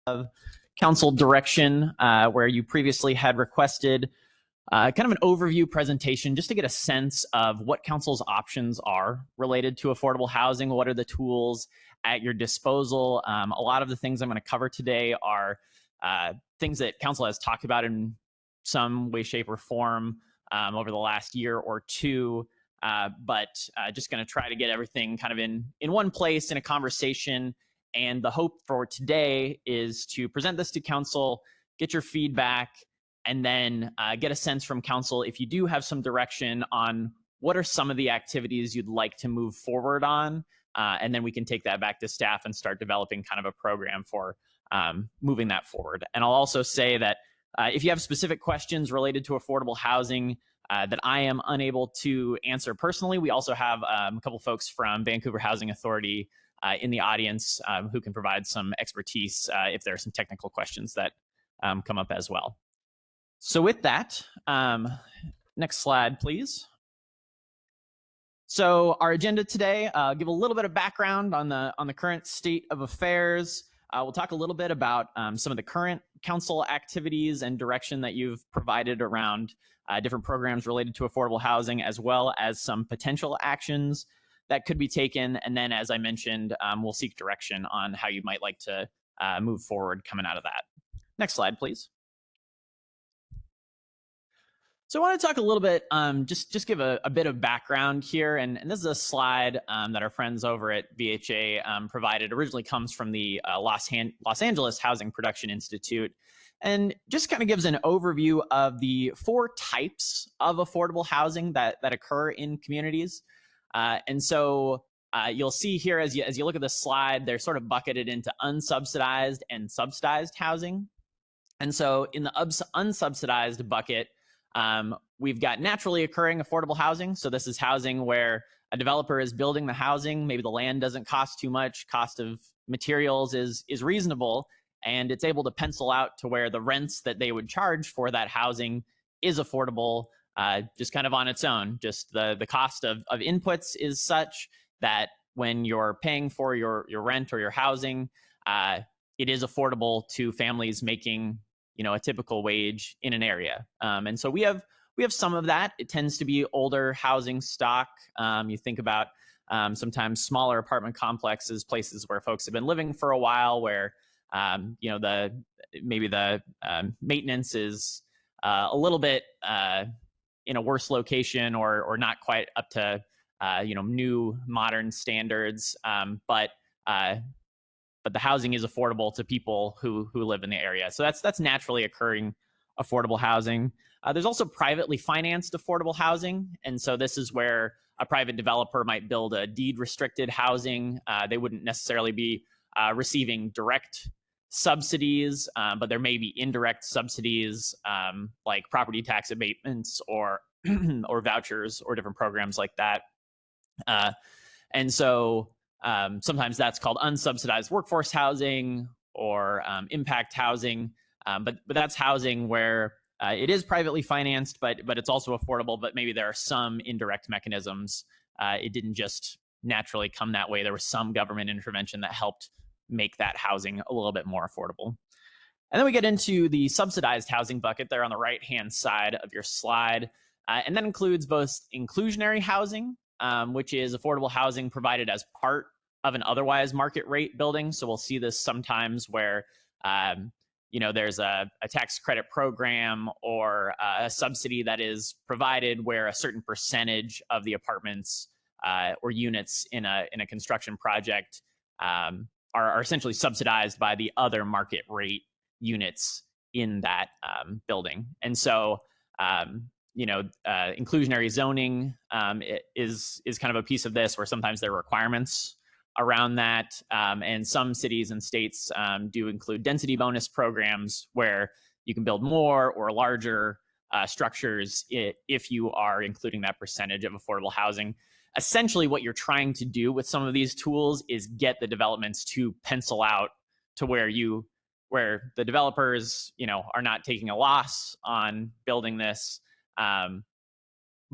of council direction where you previously had requested kind of an overview presentation just to get a sense of what council's options are related to affordable housing. What are the tools at your disposal? A lot of the things I'm going to cover today are things that council has talked about in some way, shape, or form over the last year or two. But just going to try to get everything kind of in one place in a conversation. And the hope for today is to present this to council, get your feedback, and then get a sense from council if you do have some direction on what are some of the activities you'd like to move forward on. And then we can take that back to staff and start developing kind of a program for moving that forward. And I'll also say that if you have specific questions related to affordable housing that I am unable to answer personally, we also have a couple folks from Vancouver Housing Authority in the audience who can provide some expertise if there are some technical questions that come up as well. So with that, next slide, please. So our agenda today, give a little bit of background on the current state of affairs. We'll talk a little bit about some of the current council activities and direction that you've provided around different programs related to affordable housing, as well as some potential actions that could be taken. And then, as I mentioned, we'll seek direction on how you might like to move forward coming out of that. Next slide, please. So I want to talk a little bit, just give a bit of background here. And this is a slide that our friends over at VHA provided. Originally comes from the Los Angeles Housing Production Institute, and just kind of gives an overview of the 4 types of affordable housing that occur in communities. And so you'll see here as you look at the slide, they're sort of bucketed into unsubsidized and subsidized housing. And so in the unsubsidized bucket, we've got naturally occurring affordable housing. So this is housing where a developer is building the housing. Maybe the land doesn't cost too much. Cost of materials is reasonable, and it's able to pencil out to where the rents that they would charge for that housing is affordable, just kind of on its own. Just the cost of inputs is such that when you're paying for your rent or your housing, it is affordable to families making a typical wage in an area. And so we have some of that. It tends to be older housing stock. You think about sometimes smaller apartment complexes, places where folks have been living for a while, where maybe the maintenance is a little bit in a worse location or not quite up to new modern standards, but the housing is affordable to people who live in the area. So that's naturally occurring affordable housing. There's also privately financed affordable housing. And so this is where a private developer might build a deed restricted housing. They wouldn't necessarily be receiving direct subsidies, but there may be indirect subsidies like property tax abatements or vouchers or different programs like that. And so sometimes that's called unsubsidized workforce housing or impact housing, but that's housing where it is privately financed, but it's also affordable. But maybe there are some indirect mechanisms. It didn't just naturally come that way. There was some government intervention that helped make that housing a little bit more affordable. And then we get into the subsidized housing bucket there on the right-hand side of your slide, and that includes both inclusionary housing, which is affordable housing provided as part of an otherwise market rate building. So we'll see this sometimes where there's a tax credit program or a subsidy that is provided where a certain percentage of the apartments or units in a construction project are essentially subsidized by the other market rate units in that building. And so inclusionary zoning is kind of a piece of this where sometimes there are requirements around that. And some cities and states do include density bonus programs where you can build more or larger structures if you are including that percentage of affordable housing. Essentially, what you're trying to do with some of these tools is get the developments to pencil out to where the developers, are not taking a loss on building this,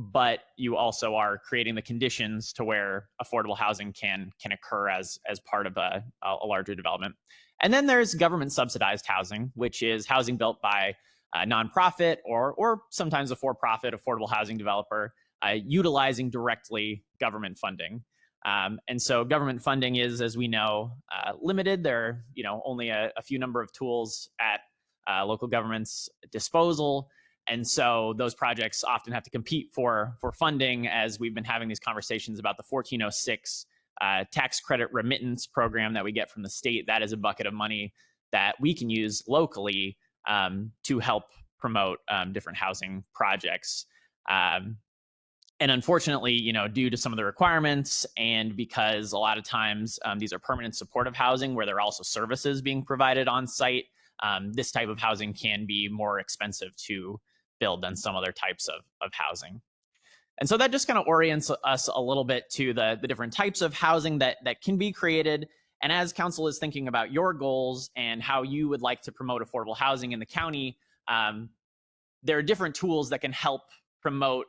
but you also are creating the conditions to where affordable housing can occur as part of a larger development. And then there's government subsidized housing, which is housing built by a nonprofit or sometimes a for-profit affordable housing developer, utilizing directly government funding. And so government funding is, as we know, limited. There are only a few number of tools at local government's disposal. And so those projects often have to compete for funding, as we've been having these conversations about the 1406 tax credit remittance program that we get from the state. That is a bucket of money that we can use locally to help promote different housing projects. And unfortunately, due to some of the requirements, and because a lot of times these are permanent supportive housing where there are also services being provided on site, this type of housing can be more expensive to build than some other types of housing. And so that just kind of orients us a little bit to the different types of housing that can be created. And as council is thinking about your goals and how you would like to promote affordable housing in the county, there are different tools that can help promote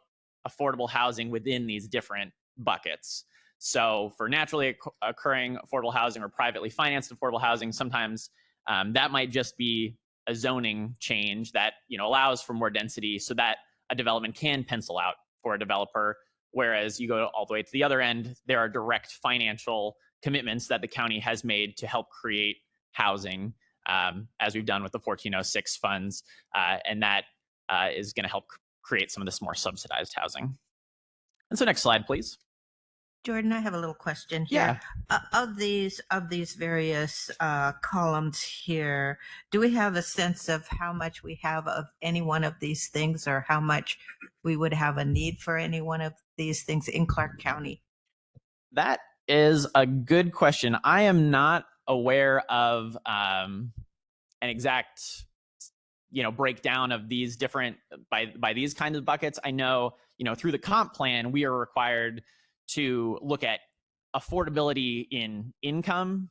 affordable housing within these different buckets. So for naturally occurring affordable housing or privately financed affordable housing, sometimes that might just be a zoning change that allows for more density so that a development can pencil out for a developer. Whereas you go all the way to the other end, there are direct financial commitments that the county has made to help create housing, as we've done with the 1406 funds, and that is going to help create some of this more subsidized housing. And so next slide, please. Jordan, I have a little question here. Yeah. Of these various columns here, do we have a sense of how much we have of any one of these things, or how much we would have a need for any one of these things in Clark County? That is a good question. I am not aware of an exact breakdown of these different by these kinds of buckets. I know through the comp plan we are required to look at affordability in income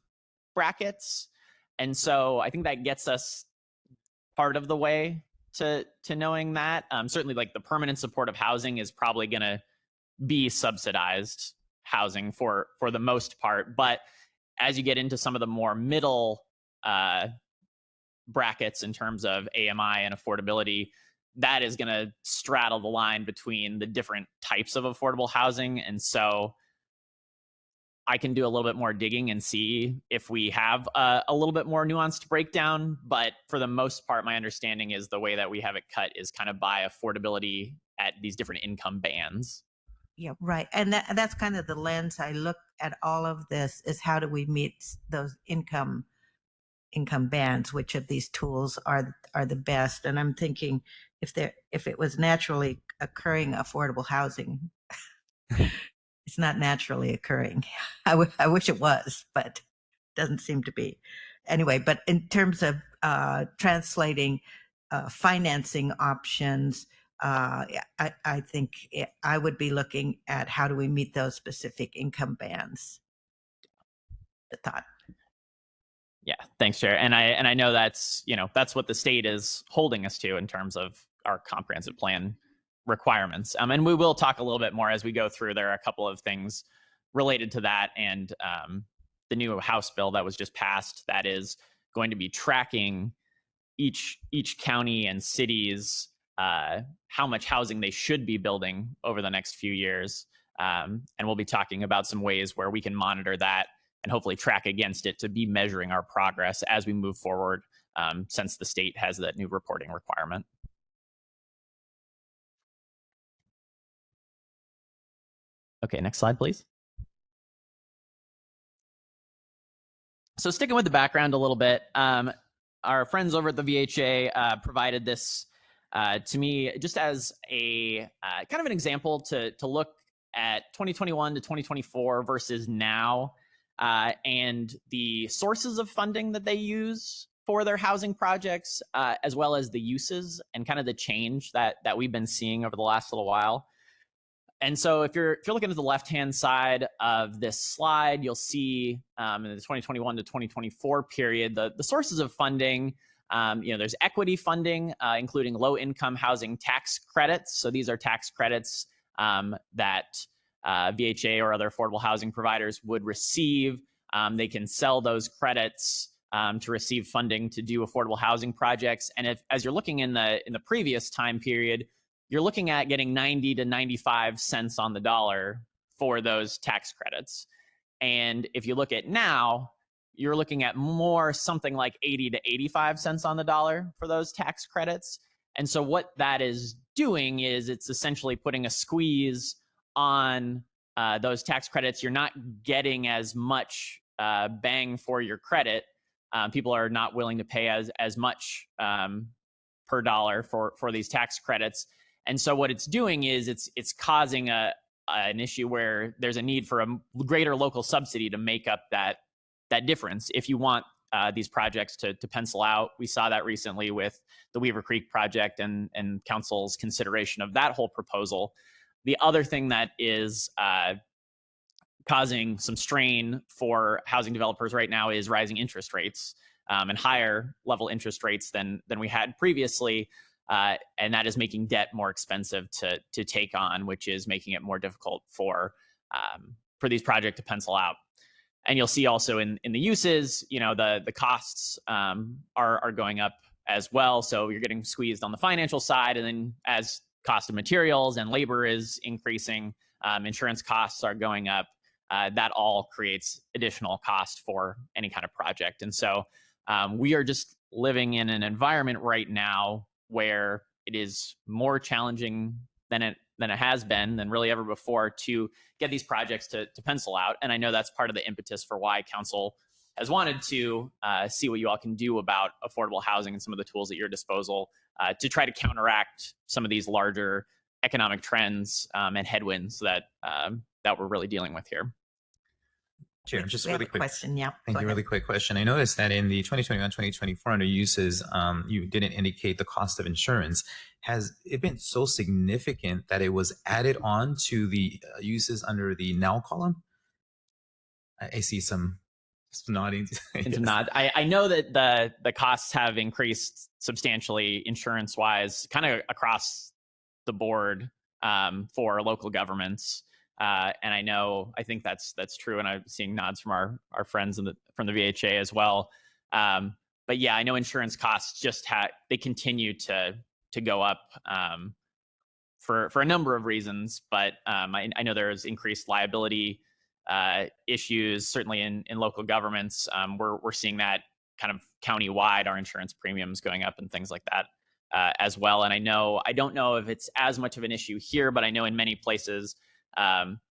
brackets, and so I think that gets us part of the way to knowing that. Certainly, like the permanent supportive housing is probably going to be subsidized housing for the most part, but as you get into some of the more middle brackets in terms of AMI and affordability, that is going to straddle the line between the different types of affordable housing. And so I can do a little bit more digging and see if we have a little bit more nuanced breakdown. But for the most part, my understanding is the way that we have it cut is kind of by affordability at these different income bands. Yeah, right. And that's kind of the lens I look at all of this, is how do we meet those income bands? Which of these tools are the best? And I'm thinking, if it was naturally occurring affordable housing, it's not naturally occurring. I wish it was, but it doesn't seem to be. Anyway, but in terms of translating financing options, I think I would be looking at how do we meet those specific income bands. The thought. Yeah, thanks, Chair. And I know that's that's what the state is holding us to in terms of our comprehensive plan requirements. And we will talk a little bit more as we go through. There are a couple of things related to that, and the new House bill that was just passed that is going to be tracking each county and city's how much housing they should be building over the next few years. And we'll be talking about some ways where we can monitor that and hopefully track against it to be measuring our progress as we move forward, since the state has that new reporting requirement. Okay, next slide, please. So sticking with the background a little bit, our friends over at the VHA provided this to me just as a kind of an example to look at 2021 to 2024 versus now, and the sources of funding that they use for their housing projects, as well as the uses and kind of the change that we've been seeing over the last little while. And so if you're looking at the left-hand side of this slide, you'll see in the 2021 to 2024 period, the sources of funding. There's equity funding, including low-income housing tax credits. So these are tax credits that VHA or other affordable housing providers would receive. They can sell those credits to receive funding to do affordable housing projects. And as you're looking in the previous time period, you're looking at getting 90 to 95 cents on the dollar for those tax credits. And if you look at now, you're looking at more something like 80 to 85 cents on the dollar for those tax credits. And so what that is doing is it's essentially putting a squeeze on those tax credits. You're not getting as much bang for your credit. People are not willing to pay as much per dollar for these tax credits. And so what it's doing is it's causing an issue where there's a need for a greater local subsidy to make up that difference if you want these projects to pencil out. We saw that recently with the Weaver Creek project and council's consideration of that whole proposal. The other thing that is causing some strain for housing developers right now is rising interest rates and higher level interest rates than we had previously. And that is making debt more expensive to take on, which is making it more difficult for these projects to pencil out. And you'll see also in the uses, the costs are going up as well. So you're getting squeezed on the financial side, and then as cost of materials and labor is increasing, insurance costs are going up. That all creates additional cost for any kind of project. And so we are just living in an environment right now where it is more challenging than it has been than really ever before to get these projects to pencil out. And I know that's part of the impetus for why council has wanted to see what you all can do about affordable housing and some of the tools at your disposal to try to counteract some of these larger economic trends and headwinds that we're really dealing with here. Chair, just a really quick question. Yeah. Thank you. Really quick question. I noticed that in the 2021-2024 under uses, you didn't indicate the cost of insurance. Has it been so significant that it was added on to the uses under the now column? I see some nodding. Yes. Nod. I know that the costs have increased substantially insurance-wise, kind of across the board for local governments. And I think that's true. And I'm seeing nods from our friends from the VHA as well. But yeah, I know insurance costs they continue to go up for a number of reasons. But I know there's increased liability issues, certainly in local governments. We're seeing that kind of county-wide, our insurance premiums going up and things like that as well. And I don't know if it's as much of an issue here, but I know in many places,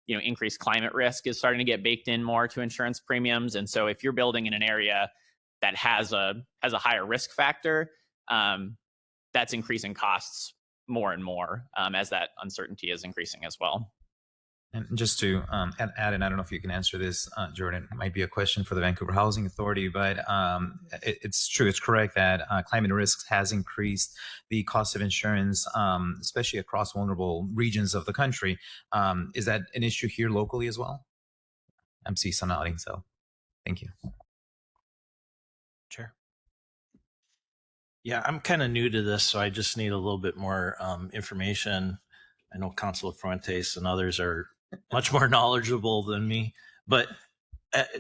increased climate risk is starting to get baked in more to insurance premiums. And so if you're building in an area that has a higher risk factor, that's increasing costs more and more as that uncertainty is increasing as well. And just to add, and I don't know if you can answer this, Jordan, it might be a question for the Vancouver Housing Authority, but it's true, it's correct that climate risks has increased the cost of insurance, especially across vulnerable regions of the country. Is that an issue here locally as well? I'm seeing some nodding, so thank you. Chair. Yeah, I'm kind of new to this, so I just need a little bit more information. I know Councilor Fuentes and others are much more knowledgeable than me, but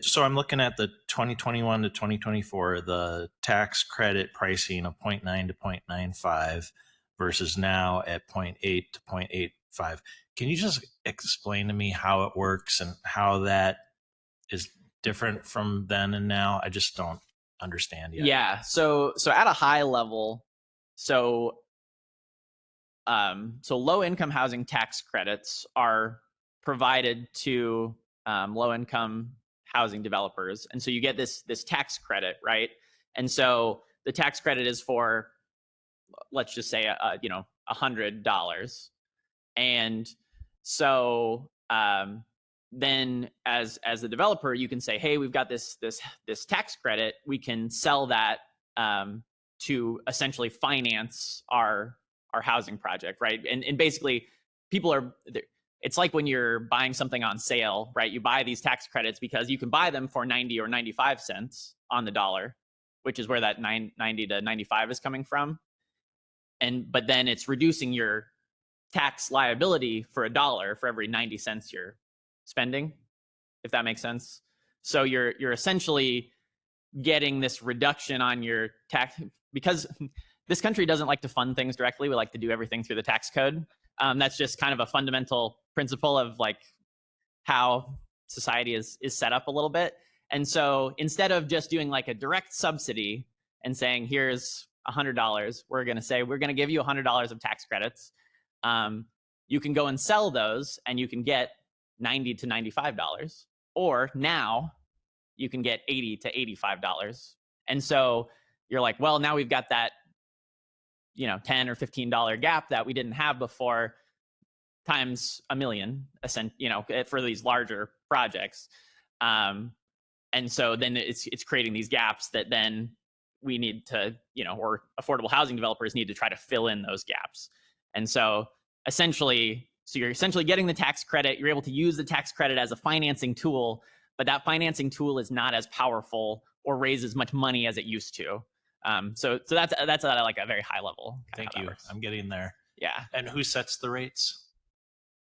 so I'm looking at the 2021 to 2024, the tax credit pricing of 0.9 to 0.95 versus now at 0.8 to 0.85. Can you just explain to me how it works and how that is different from then and now? I just don't understand yet. Yeah. So at a high level, so low income housing tax credits are provided to low income housing developers, and so you get this tax credit, right? And so the tax credit is for, let's just say, $100, and so then as the developer, you can say, hey, we've got this tax credit, we can sell that to essentially finance our housing project, right? And basically, it's like when you're buying something on sale, right? You buy these tax credits because you can buy them for 90 or 95 cents on the dollar, which is where that 90 to 95 is coming from. But then it's reducing your tax liability for $1 for every 90 cents you're spending, if that makes sense. So you're essentially getting this reduction on your tax, because this country doesn't like to fund things directly. We like to do everything through the tax code. That's just kind of a fundamental principle of like how society is set up a little bit. And so instead of just doing like a direct subsidy and saying, here's $100, we're going to say, we're going to give you $100 of tax credits. You can go and sell those and you can get $90 to $95. Or now you can get $80 to $85. And so you're like, well, now we've got that, $10 or $15 gap that we didn't have before, times a million, for these larger projects. And so then it's creating these gaps that then we need to, or affordable housing developers need to try to fill in those gaps. And so you're essentially getting the tax credit. You're able to use the tax credit as a financing tool, but that financing tool is not as powerful or raise as much money as it used to. So that's at like a very high level. Thank you. I'm getting there. Yeah. And who sets the rates?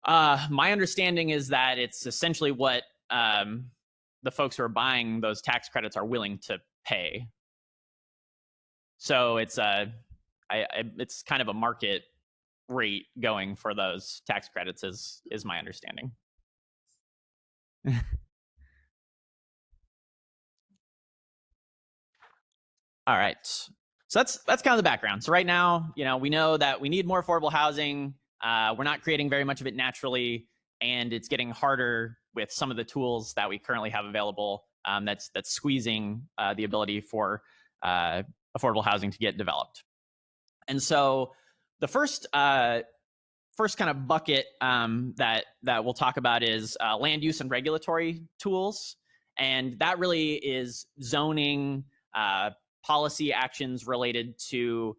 My understanding is that it's essentially what the folks who are buying those tax credits are willing to pay. So it's it's kind of a market rate going for those tax credits is my understanding. All right. So that's kind of the background. So right now, we know that we need more affordable housing. We're not creating very much of it naturally, and it's getting harder with some of the tools that we currently have available. That's squeezing the ability for affordable housing to get developed. And so the first kind of bucket that we'll talk about is land use and regulatory tools, and that really is zoning, policy actions related to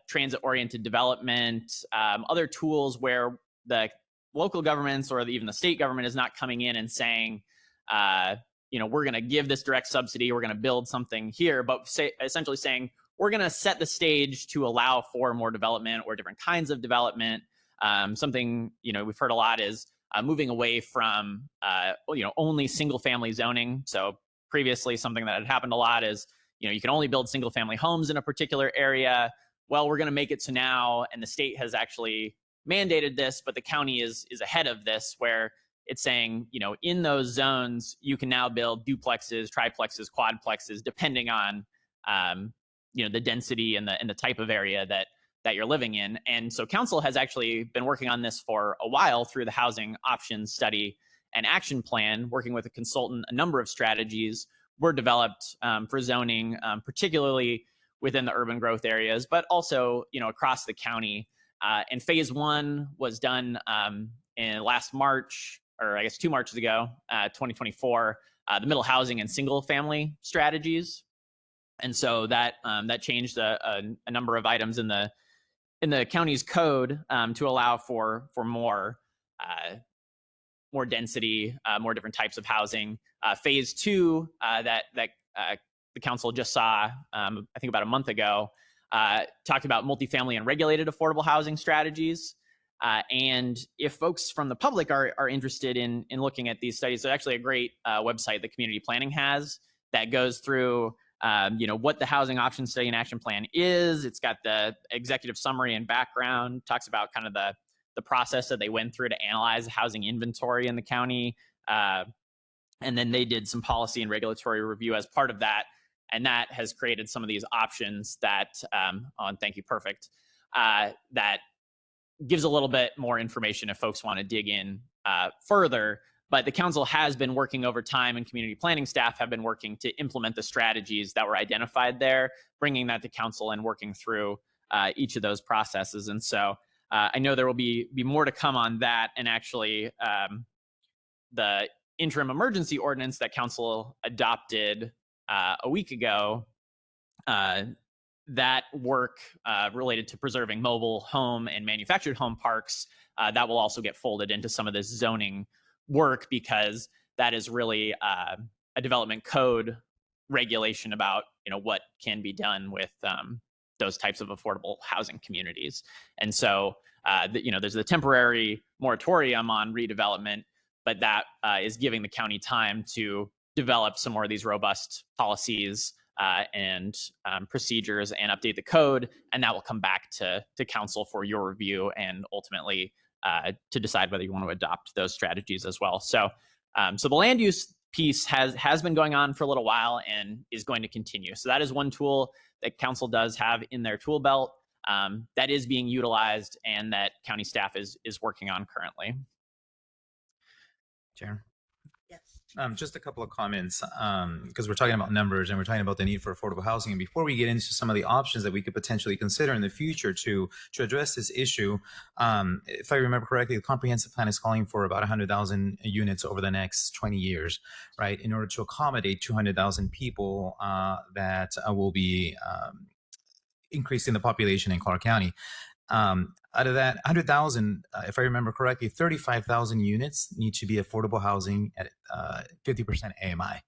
transit-oriented development, other tools where the local governments or even the state government is not coming in and saying, we're going to give this direct subsidy, we're going to build something here, but essentially saying, we're going to set the stage to allow for more development or different kinds of development. Something, we've heard a lot is moving away from, only single family zoning. So previously something that had happened a lot is, you can only build single family homes in a particular area. Well, we're going to make it so now, and the state has actually mandated this, but the county is ahead of this, where it's saying, in those zones, you can now build duplexes, triplexes, quadplexes, depending on, the density and the type of area that you're living in. And so council has actually been working on this for a while through the Housing Options Study and Action Plan, working with a consultant. A number of strategies were developed for zoning, particularly within the urban growth areas, but also, across the county. And phase 1 was done in last March, or I guess 2 Marches ago, 2024, the middle housing and single family strategies. And so that changed a number of items in the county's code to allow for more density, more different types of housing. Phase 2 that the council just saw, I think about a month ago, talked about multifamily and regulated affordable housing strategies. And if folks from the public are interested in looking at these studies, there's actually a great website that Community Planning has that goes through what the Housing Options Study and Action Plan is. It's got the executive summary and background, talks about kind of the process that they went through to analyze the housing inventory in the county. And then they did some policy and regulatory review as part of that. And that has created some of these options that, thank you, perfect, that gives a little bit more information if folks want to dig in further. But the council has been working over time, and community planning staff have been working to implement the strategies that were identified there, bringing that to council and working through each of those processes. And so I know there will be more to come on that. And actually, the interim emergency ordinance that council adopted a week ago, that work related to preserving mobile home and manufactured home parks, that will also get folded into some of this zoning work, because that is really a development code regulation about what can be done with those types of affordable housing communities. And so, there's the temporary moratorium on redevelopment, but that is giving the county time to develop some more of these robust policies and procedures and update the code. And that will come back to council for your review and ultimately to decide whether you want to adopt those strategies as well. So, so the land use piece has been going on for a little while and is going to continue. So that is one tool that council does have in their tool belt that is being utilized and that county staff is working on currently. Chair. Yes. Just a couple of comments, because we're talking about numbers and we're talking about the need for affordable housing. And before we get into some of the options that we could potentially consider in the future to address this issue, if I remember correctly, the comprehensive plan is calling for about 100,000 units over the next 20 years, right, in order to accommodate 200,000 people that will be increasing the population in Clark County. Out of that 100,000, if I remember correctly, 35,000 units need to be affordable housing at 50% AMI.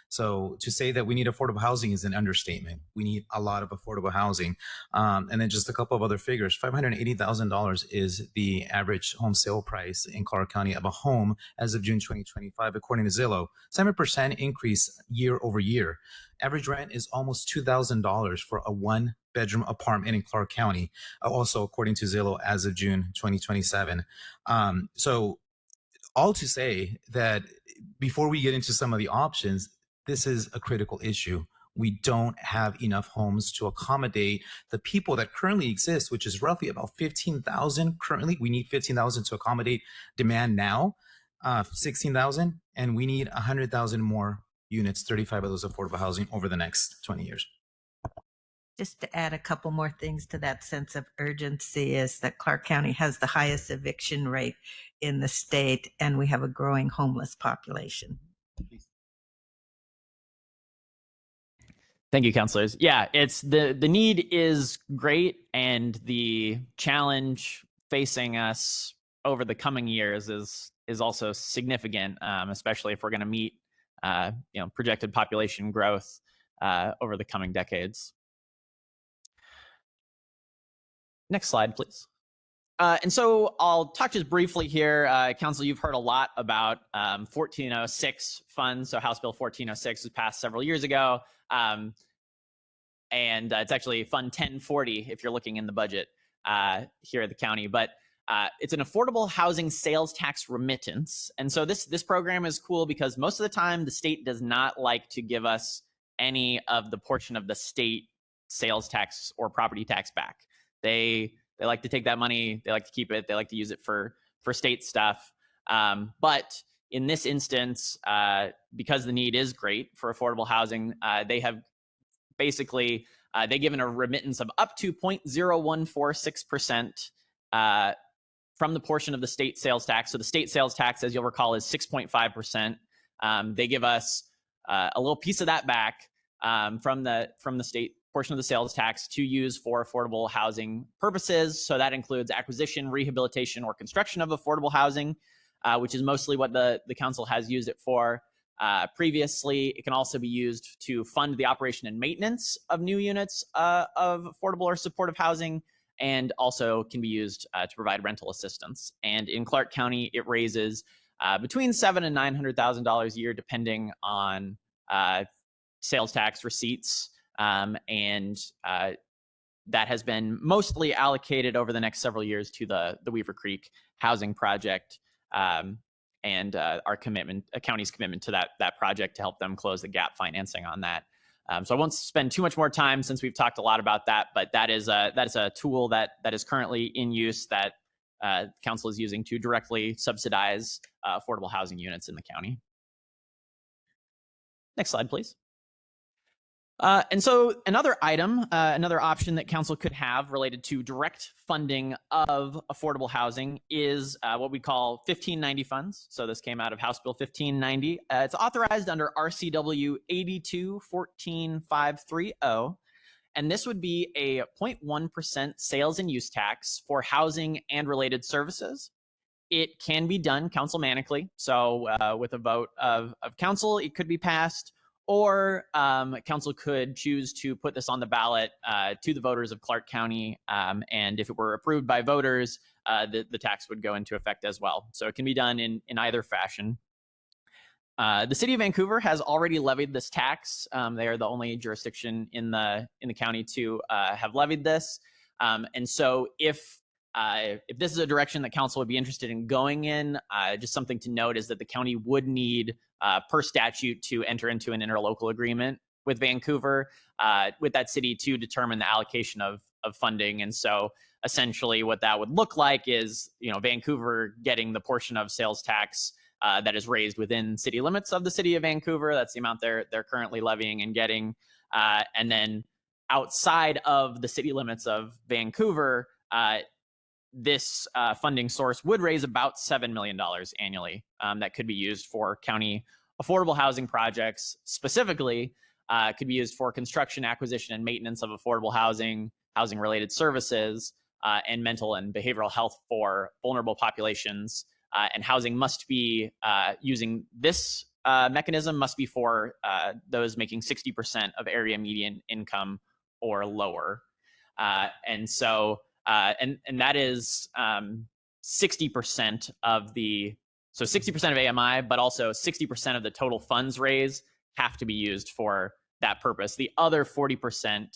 So to say that we need affordable housing is an understatement. We need a lot of affordable housing. And then just a couple of other figures. $580,000 is the average home sale price in Clark County of a home as of June 2025, according to Zillow. 7% increase year over year. Average rent is almost $2,000 for a one-bedroom apartment in Clark County, also according to Zillow as of June 2027. So all to say that before we get into some of the options, this is a critical issue. We don't have enough homes to accommodate the people that currently exist, which is roughly about 15,000 currently. We need 15,000 to accommodate demand now, 16,000, and we need 100,000 more units, 35 of those affordable housing over the next 20 years. Just to add a couple more things to that sense of urgency is that Clark County has the highest eviction rate in the state, and we have a growing homeless population. Thank you, councilors. Yeah, it's the need is great, and the challenge facing us over the coming years is also significant, especially if we're going to meet projected population growth over the coming decades. Next slide, please. And so I'll talk just briefly here. Council, you've heard a lot about 1406 funds. So House Bill 1406 was passed several years ago. And it's actually Fund 1040 if you're looking in the budget here at the county. But it's an affordable housing sales tax remittance. And so this program is cool because most of the time the state does not like to give us any of the portion of the state sales tax or property tax back. They like to take that money. They like to keep it. They like to use it for state stuff. But in this instance, because the need is great for affordable housing, they have basically they given a remittance of up to 0.0146% from the portion of the state sales tax. So the state sales tax, as you'll recall, is 6.5%. They give us a little piece of that back from the state portion of the sales tax to use for affordable housing purposes. So that includes acquisition, rehabilitation, or construction of affordable housing, which is mostly what the council has used it for previously. It can also be used to fund the operation and maintenance of new units of affordable or supportive housing, and also can be used to provide rental assistance. And in Clark County, it raises between $700,000 and $900,000 a year, depending on sales tax receipts. And that has been mostly allocated over the next several years to the Weaver Creek housing project, and our commitment, county's commitment to that project to help them close the gap financing on that. So I won't spend too much more time since we've talked a lot about that, but that is a tool that is currently in use that council is using to directly subsidize affordable housing units in the county. Next slide, please. And so another item, another option that council could have related to direct funding of affordable housing is what we call 1590 funds. So this came out of House Bill 1590. It's authorized under RCW 8214530. And this would be a 0.1% sales and use tax for housing and related services. It can be done councilmanically. So with a vote of council, it could be passed, or council could choose to put this on the ballot to the voters of Clark County. And if it were approved by voters, the tax would go into effect as well. So it can be done in either fashion. The city of Vancouver has already levied this tax. They are the only jurisdiction in the county to have levied this. And so if this is a direction that council would be interested in going in, just something to note is that the county would need, per statute, to enter into an interlocal agreement with Vancouver, with that city, to determine the allocation of funding. And so essentially what that would look like is, Vancouver getting the portion of sales tax that is raised within city limits of the city of Vancouver. That's the amount they're currently levying and getting. And then outside of the city limits of Vancouver, this funding source would raise about $7 million annually that could be used for county affordable housing projects. Specifically, could be used for construction, acquisition, and maintenance of affordable housing, housing-related services, and mental and behavioral health for vulnerable populations. And housing must be, using this mechanism, must be for those making 60% of area median income or lower. And so, and that is 60% of so 60% of AMI, but also 60% of the total funds raised have to be used for that purpose. The other 40%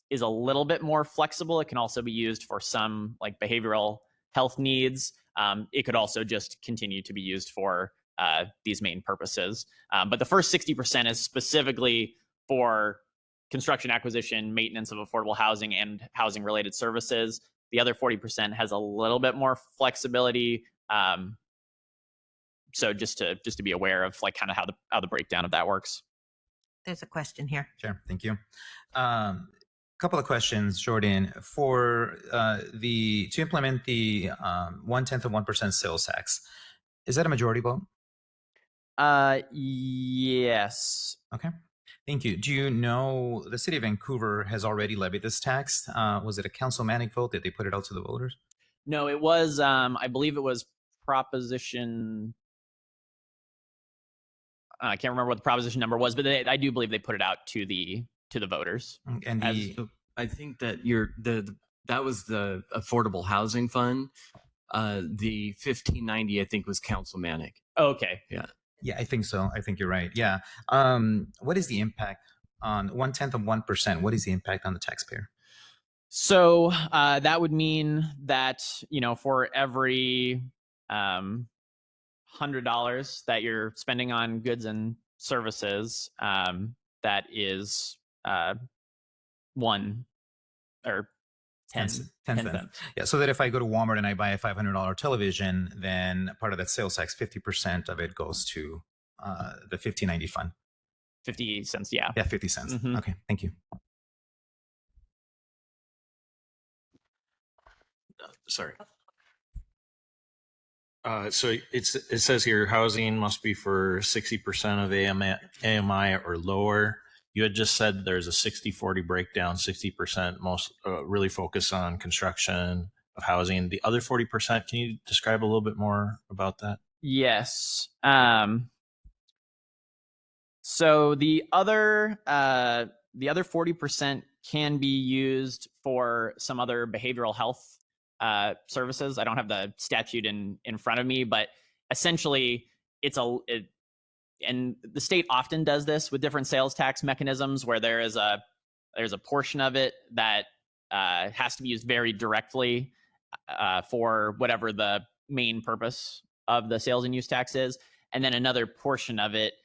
is a little bit more flexible. It can also be used for some like behavioral health needs. It could also just continue to be used for these main purposes. But the first 60% is specifically for construction, acquisition, maintenance of affordable housing, and housing related services. The other 40% has a little bit more flexibility. So just to be aware of like kind of how the breakdown of that works. There's a question here. Sure, thank you. Couple of questions, Jordan. For to implement the 1/10 of 1% sales tax, is that a majority vote? Yes. Okay, thank you. Do you know the city of Vancouver has already levied this tax? Was it a councilmanic vote? Did they put it out to the voters? No, it was. I believe it was proposition. I can't remember what the proposition number was, but I do believe they put it out to the voters. And So I think that that was the affordable housing fund. The 1590, I think, was councilmanic. Okay. Yeah, I think so. I think you're right. Yeah. What is the impact on 1/10 of 1%? What is the impact on the taxpayer? So that would mean that, for every $100 that you're spending on goods and services, that is 1 or 10 cents. Yeah. So that if I go to Walmart and I buy a $500 television, then part of that sales tax, 50% of it goes to the 1590 fund. 50 cents. Yeah. Yeah, 50 cents. Mhm. Okay. Thank you. Sorry. So it says here housing must be for 60% of AMI or lower. You had just said there's a 60-40 breakdown, 60% most really focus on construction of housing. The other 40%, can you describe a little bit more about that? Yes. So the other 40% can be used for some other behavioral health services. I don't have the statute in front of me, but essentially and the state often does this with different sales tax mechanisms where there's a portion of it that has to be used very directly for whatever the main purpose of the sales and use tax is. And then another portion of it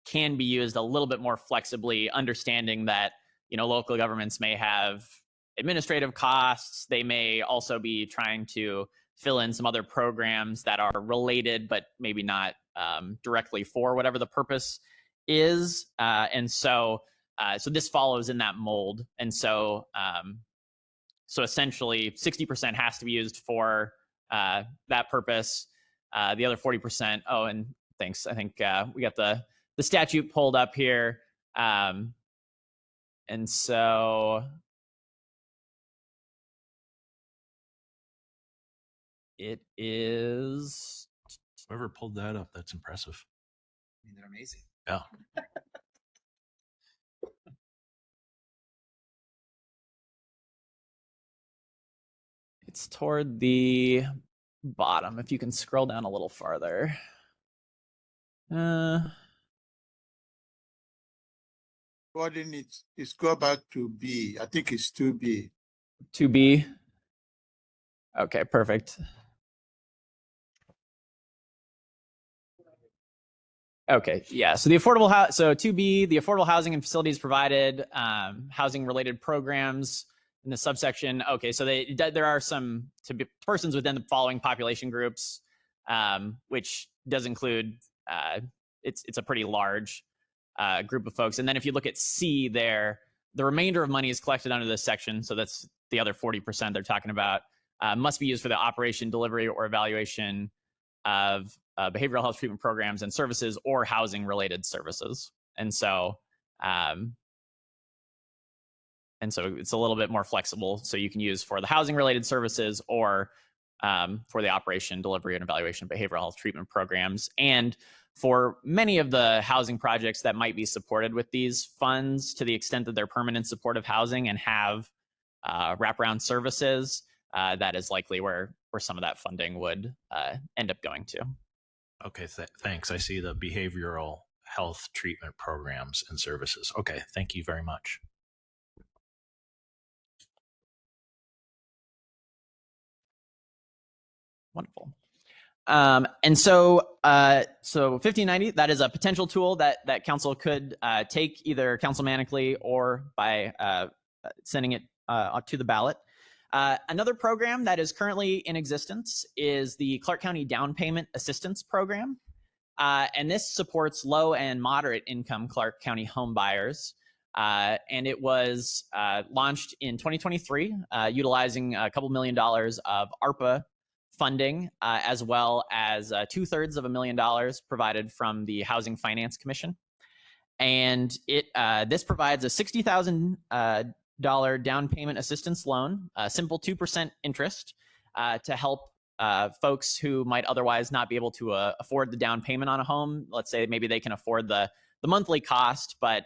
can be used a little bit more flexibly, understanding that, local governments may have administrative costs. They may also be trying to fill in some other programs that are related, but maybe not directly for whatever the purpose is. And so this follows in that mold. And so essentially 60% has to be used for that purpose. The other 40%. Oh, and thanks. I think we got the statute pulled up here. And so it is. Whoever pulled that up, that's impressive. I mean, they're amazing. Yeah. It's toward the bottom. If you can scroll down a little farther. Coordinates is go back to B. I think it's 2B. 2B. Okay, perfect. Okay, yeah. So the affordable house. So 2B, the affordable housing and facilities provided, housing related programs in the subsection. Okay, so there are some persons within the following population groups, which does include. It's a pretty large group of folks. And then if you look at C there, the remainder of money is collected under this section. So that's the other 40% they're talking about, must be used for the operation, delivery, or evaluation of behavioral health treatment programs and services or housing related services. And so it's a little bit more flexible. So you can use for the housing related services or for the operation, delivery, and evaluation of behavioral health treatment programs. And for many of the housing projects that might be supported with these funds, to the extent that they're permanent supportive housing and have wraparound services, that is likely where some of that funding would end up going to. Okay, thanks. I see the behavioral health treatment programs and services. Okay, thank you very much. Wonderful. And so 1590, that is a potential tool that council could take either councilmanically or by sending it to the ballot. Another program that is currently in existence is the Clark County Down Payment Assistance Program. And this supports low and moderate income Clark County home buyers. And it was launched in 2023, utilizing a couple $1 million of ARPA funding, as well as 2/3 of $1 million provided from the Housing Finance Commission. And this provides a $60,000 down payment assistance loan, simple 2% interest, to help folks who might otherwise not be able to afford the down payment on a home. Let's say maybe they can afford the monthly cost, but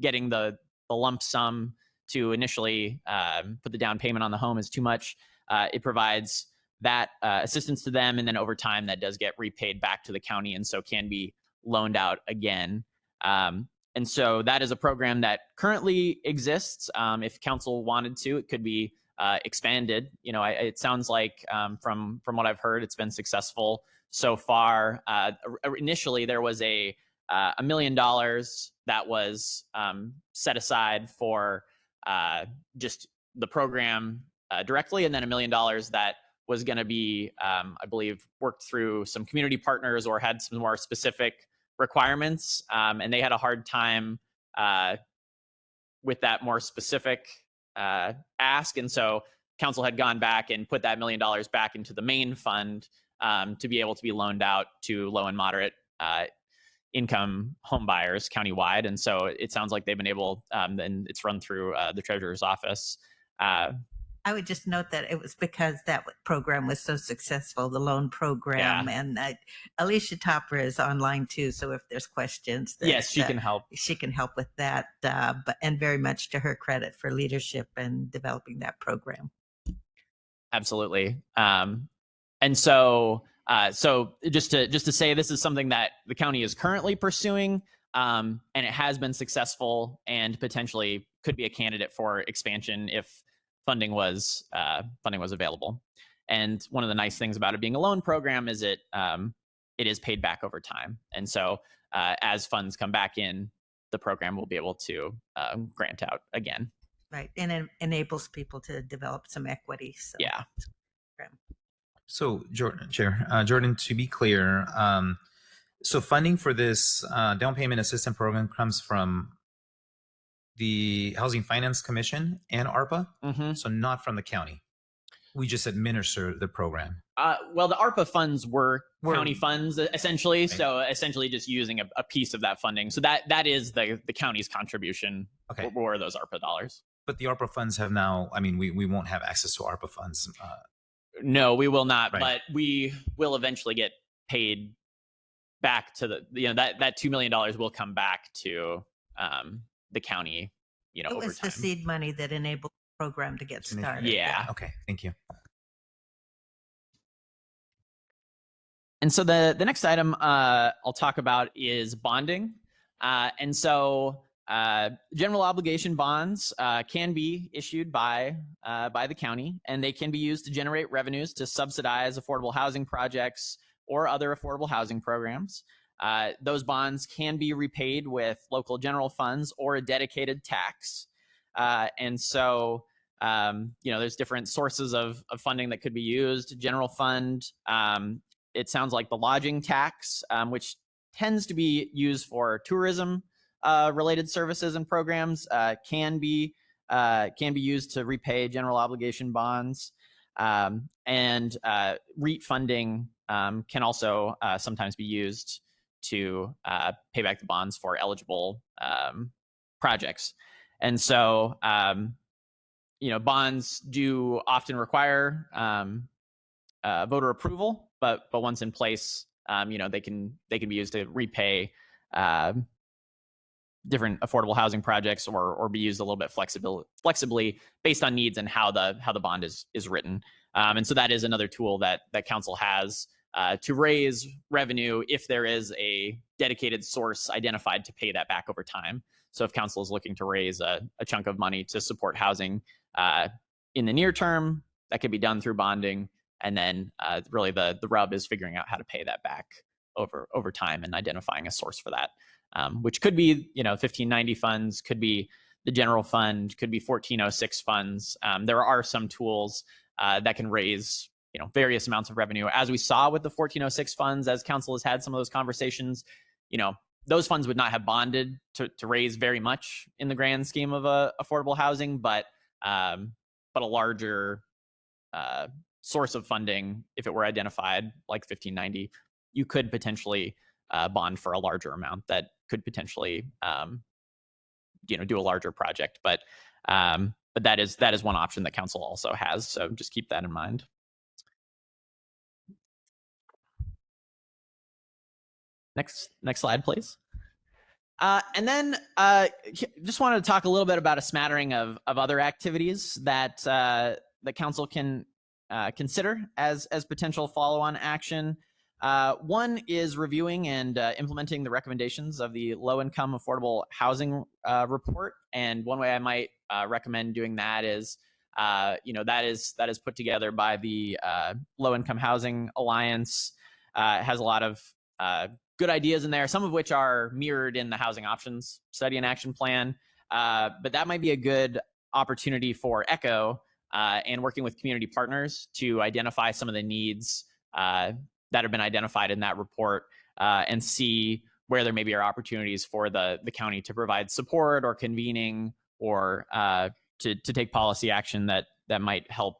getting the lump sum to initially put the down payment on the home is too much. It provides that assistance to them, and then over time that does get repaid back to the county, and so can be loaned out again. And so that is a program that currently exists. If council wanted to, it could be expanded. It sounds like from what I've heard, it's been successful so far. Initially, there was a $1 million that was set aside for just the program directly, and then $1 million that was going to be, I believe, worked through some community partners or had some more specific requirements, and they had a hard time with that more specific ask. And so council had gone back and put that $1 million back into the main fund to be able to be loaned out to low and moderate income home buyers countywide. And so it sounds like they've been able, and it's run through the treasurer's office. I would just note that it was because that program was so successful, the loan program. Yeah. And Alicia Topper is online too. So if there's questions, yes, she can help. She can help with that. And very much to her credit for leadership and developing that program. Absolutely. And so just to say, this is something that the county is currently pursuing, and it has been successful and potentially could be a candidate for expansion if funding was available. And one of the nice things about it being a loan program is it is paid back over time. And so as funds come back in, the program will be able to grant out again. Right. And it enables people to develop some equity. So. Yeah. So, Jordan, to be clear, so funding for this down payment assistance program comes from the Housing Finance Commission and ARPA, so not from the county. We just administer the program. Well, the ARPA funds were county funds, essentially. Right. So essentially just using a piece of that funding. So that is the county's contribution. Okay. Were those ARPA dollars. But the ARPA funds have now, we won't have access to ARPA funds. No, we will not. Right. But we will eventually get paid back to that $2 million will come back to the county, it over was time. the seed money that enabled the program to get It's an issue. started. Yeah. Okay, thank you. And so the next item I'll talk about is bonding. And so general obligation bonds can be issued by the county, and they can be used to generate revenues to subsidize affordable housing projects or other affordable housing programs. Those bonds can be repaid with local general funds or a dedicated tax. And so there's different sources of funding that could be used. General fund, it sounds like the lodging tax, which tends to be used for tourism related services and programs, can be used to repay general obligation bonds. And REIT funding can also sometimes be used to pay back the bonds for eligible projects. And so bonds do often require voter approval, but once in place, they can be used to repay different affordable housing projects, or be used a little bit flexibly based on needs and how the bond is written. And so that is another tool that council has to raise revenue if there is a dedicated source identified to pay that back over time. So if council is looking to raise a chunk of money to support housing in the near term, that can be done through bonding. And then really the rub is figuring out how to pay that back over time and identifying a source for that, which could be 1590 funds, could be the general fund, could be 1406 funds. There are some tools that can raise various amounts of revenue, as we saw with the 1406 funds. As council has had some of those conversations, those funds would not have bonded to raise very much in the grand scheme of affordable housing, but a larger source of funding, if it were identified like 1590, you could potentially bond for a larger amount that could potentially do a larger project. But that is one option that council also has. So just keep that in mind. Next slide, please. And then just wanted to talk a little bit about a smattering of other activities that the council can consider as potential follow-on action. One is reviewing and implementing the recommendations of the low-income affordable housing report. And one way I might recommend doing that is, that is put together by the Low-Income Housing Alliance. It has a lot of good ideas in there, some of which are mirrored in the Housing Options Study and Action Plan. But that might be a good opportunity for ECHO and working with community partners to identify some of the needs that have been identified in that report, and see where there maybe are opportunities for the county to provide support or convening, or to take policy action that might help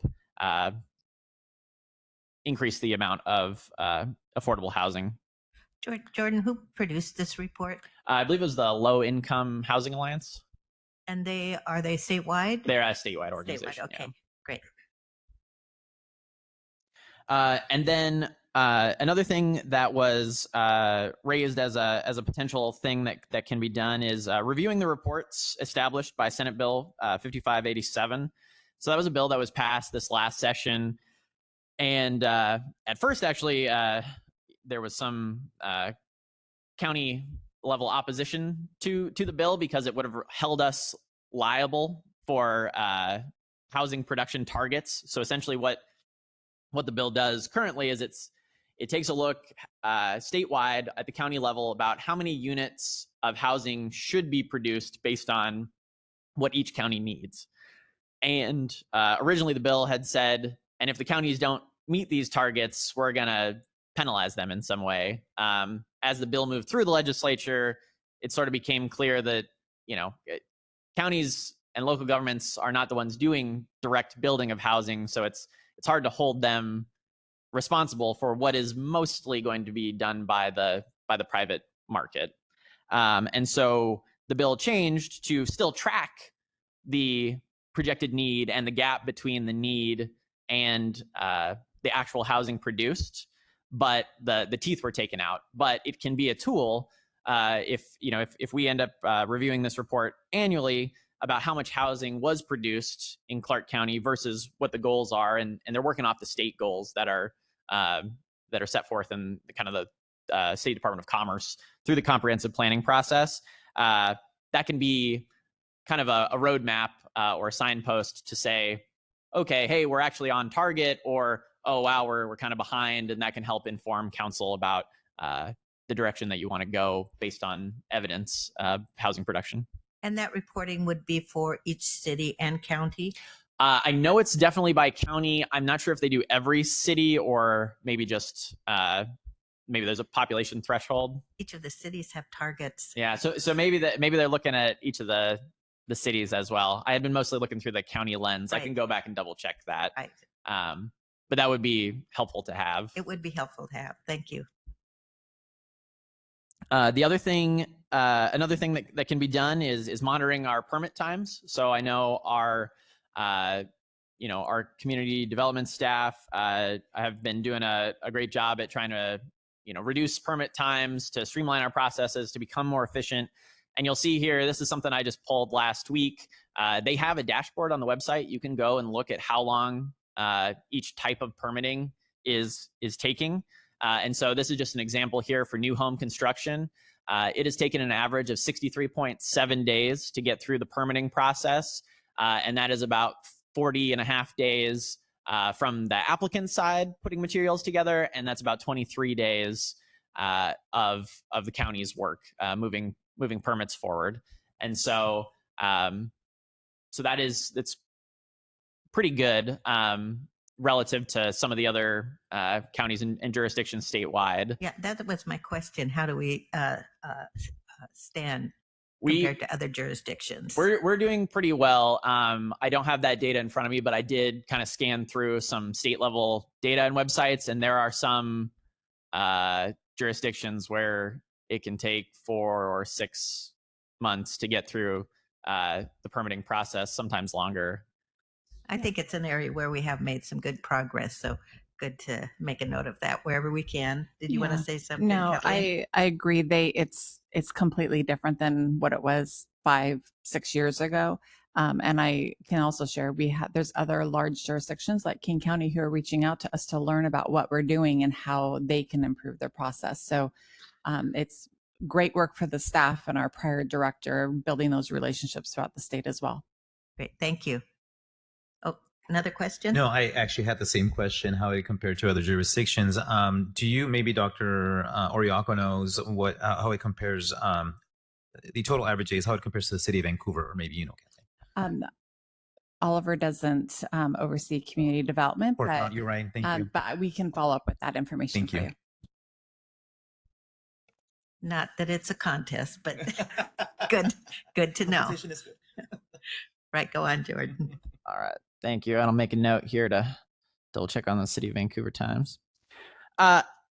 increase the amount of affordable housing. Jordan, who produced this report? I believe it was the Low Income Housing Alliance. And are they statewide? They're a statewide organization. Statewide, okay, great. And then another thing that was raised as a potential thing that can be done is reviewing the reports established by Senate Bill 5587. So that was a bill that was passed this last session. And at first, actually, there was some county level opposition to the bill, because it would have held us liable for housing production targets. So essentially what the bill does currently is it takes a look statewide at the county level about how many units of housing should be produced based on what each county needs. And originally the bill had said, and if the counties don't meet these targets, we're going to penalize them in some way. As the bill moved through the legislature, it sort of became clear that, counties and local governments are not the ones doing direct building of housing. So it's hard to hold them responsible for what is mostly going to be done by the private market. And so the bill changed to still track the projected need and the gap between the need and the actual housing produced, but the teeth were taken out. But it can be a tool if we end up reviewing this report annually about how much housing was produced in Clark County versus what the goals are, and they're working off the state goals that are set forth in the kind of the State Department of Commerce through the comprehensive planning process. That can be kind of a roadmap or a signpost to say, okay, hey, we're actually on target, or oh wow, we're kind of behind, and that can help inform council about the direction that you want to go based on evidence housing production. And that reporting would be for each city and county? I know it's definitely by county. I'm not sure if they do every city or maybe just maybe there's a population threshold. Each of the cities have targets. Yeah, so maybe they're looking at each of the cities as well. I had been mostly looking through the county lens. Right. I can go back and double check that. Right. But that would be helpful to have. It would be helpful to have. Thank you. The other thing, another thing that can be done is monitoring our permit times. So I know our community development staff have been doing a great job at trying to reduce permit times, to streamline our processes, to become more efficient. And you'll see here, this is something I just pulled last week. They have a dashboard on the website. You can go and look at how long each type of permitting is taking. And so this is just an example here for new home construction. It has taken an average of 63.7 days to get through the permitting process. And that is about 40 and a half days from the applicant side putting materials together. And that's about 23 days of the county's work moving permits forward. And so it's pretty good relative to some of the other counties and jurisdictions statewide. Yeah, that was my question. How do we stand compared to other jurisdictions? We're doing pretty well. I don't have that data in front of me, but I did kind of scan through some state level data and websites, and there are some jurisdictions where it can take 4 or 6 months to get through the permitting process, sometimes longer. I think it's an area where we have made some good progress. So good to make a note of that wherever we can. Did you want to say something? No, Kathleen? I agree. It's completely different than what it was 5-6 years ago. And I can also share there's other large jurisdictions like King County who are reaching out to us to learn about what we're doing and how they can improve their process. So it's great work for the staff and our prior director building those relationships throughout the state as well. Great. Thank you. Oh, another question? No, I actually had the same question, how it compared to other jurisdictions. Do you, maybe Dr. Oriaco knows how it compares, the total average days, how it compares to the city of Vancouver, or maybe Kathleen? Oliver doesn't oversee community development, Or but, not, you're right. Thank you. but we can follow up with that information Thank for you. you. Not that it's a contest, but good to know. Competition is good. Right, go on, Jordan. All right. Thank you. And I'll make a note here to double check on the City of Vancouver Times.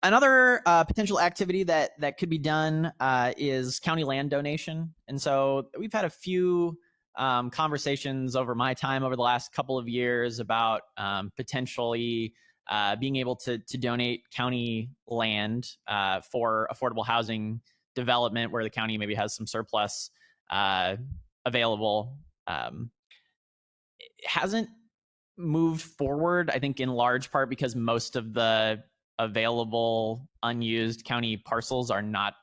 Another potential activity that could be done is county land donation. And so we've had a few conversations over my time over the last couple of years about potentially being able to donate county land for affordable housing development where the county maybe has some surplus available. It hasn't moved forward, I think, in large part because most of the available unused county parcels are not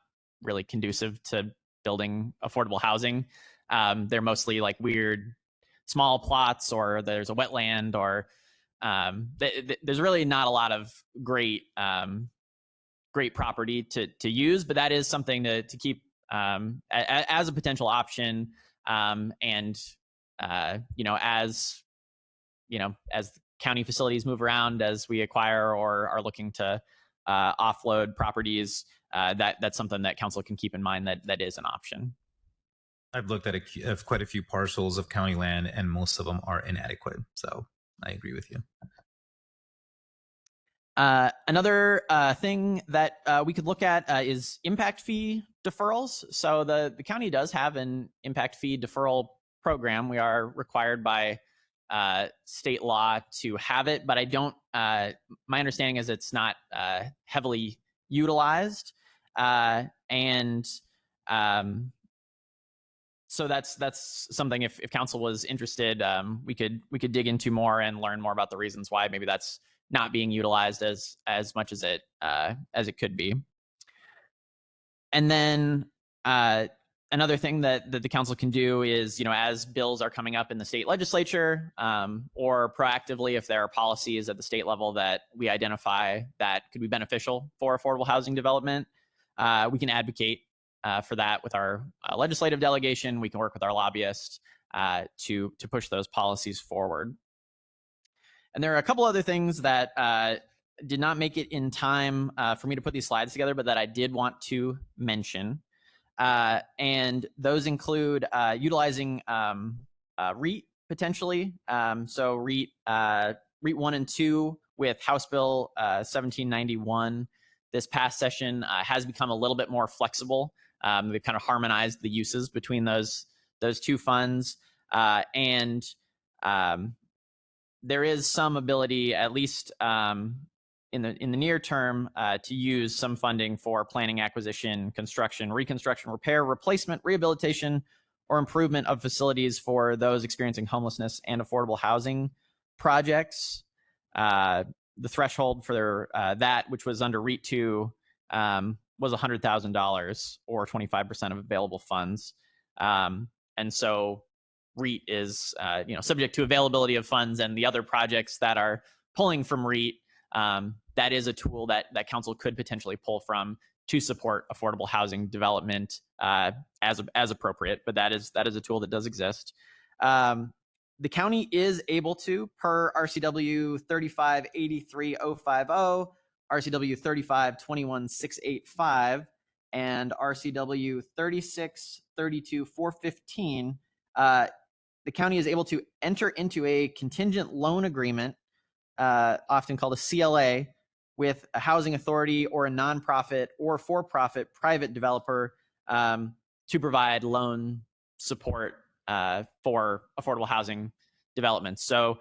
really conducive to building affordable housing. They're mostly like weird small plots, or there's a wetland, or there's really not a lot of great property to use, but that is something to keep as a potential option. And as county facilities move around, as we acquire or are looking to offload properties, that's something that council can keep in mind that is an option. I've looked at quite a few parcels of county land, and most of them are inadequate. So I agree with you. Another thing that we could look at is impact fee deferrals. So the county does have an impact fee deferral program. We are required by state law to have it, but I don't. My understanding is it's not heavily utilized, and so that's something if council was interested, we could dig into more and learn more about the reasons why maybe that's not being utilized as much as it could be. And then another thing that the council can do is, as bills are coming up in the state legislature, or proactively if there are policies at the state level that we identify that could be beneficial for affordable housing development, we can advocate for that with our legislative delegation. We can work with our lobbyists to push those policies forward. And there are a couple other things that did not make it in time for me to put these slides together, but that I did want to mention. And those include utilizing REIT potentially. So REIT 1 and 2 with House Bill 1791 this past session has become a little bit more flexible. They've kind of harmonized the uses between those two funds, and there is some ability, at least in the near term, to use some funding for planning, acquisition, construction, reconstruction, repair, replacement, rehabilitation, or improvement of facilities for those experiencing homelessness and affordable housing projects. The threshold for that, which was under REIT 2, was $100,000 or 25% of available funds. And so REIT is subject to availability of funds, and the other projects that are pulling from REIT, that is a tool that council could potentially pull from to support affordable housing development as appropriate. But that is a tool that does exist. The county is able to, per RCW 3583.050, RCW 3521.685, and RCW 3632.415, the county is able to enter into a contingent loan agreement, often called a CLA, with a housing authority or a nonprofit or for-profit private developer to provide loan support for affordable housing development. So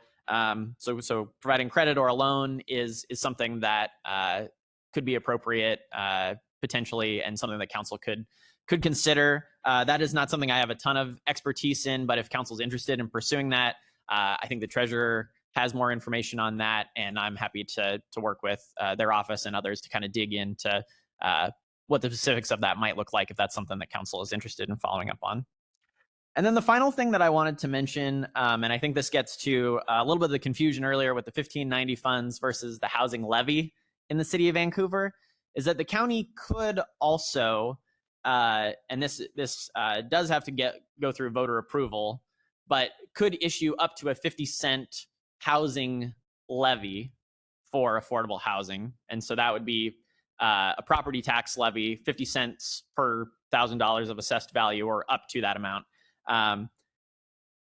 providing credit or a loan is something that could be appropriate potentially, and something that council could consider. That is not something I have a ton of expertise in, but if council's interested in pursuing that, I think the treasurer has more information on that, and I'm happy to work with their office and others to kind of dig into what the specifics of that might look like, if that's something that council is interested in following up on. And then the final thing that I wanted to mention, and I think this gets to a little bit of the confusion earlier with the 1590 funds versus the housing levy in the city of Vancouver, is that the county could also, and this does have to go through voter approval, but could issue up to a 50-cent housing levy for affordable housing. And so that would be a property tax levy, 50 cents per $1,000 of assessed value, or up to that amount.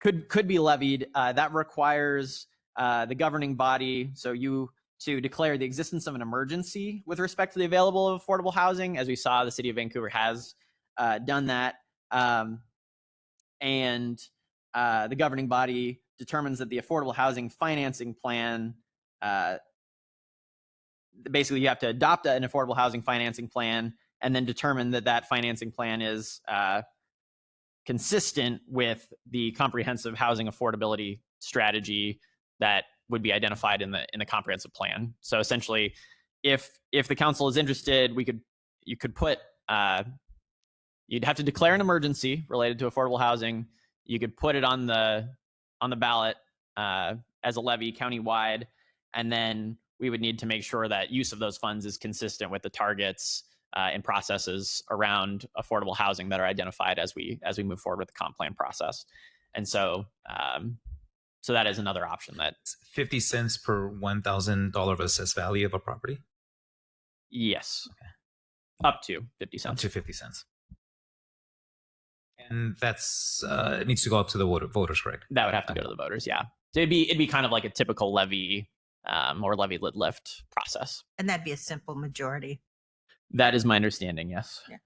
Could be levied. That requires the governing body, so you, to declare the existence of an emergency with respect to the available of affordable housing. As we saw, the city of Vancouver has done that, and the governing body determines that the affordable housing financing plan, basically you have to adopt an affordable housing financing plan and then determine that financing plan is consistent with the comprehensive housing affordability strategy that would be identified in the comprehensive plan. So essentially, if the council is interested, you could put, you'd have to declare an emergency related to affordable housing. You could put it on the ballot as a levy countywide, and then we would need to make sure that use of those funds is consistent with the targets and processes around affordable housing that are identified as we move forward with the comp plan process. And so so that is another option. That's 50 cents per $1,000 of assessed value of a property? Yes. Okay. Up to 50 cents. Up to 50 cents. And that's it needs to go up to the voters, correct? That would have to go to the voters, yeah. So it'd be kind of like a typical levy or levy lift process. And that'd be a simple majority. That is my understanding, yes. Yeah.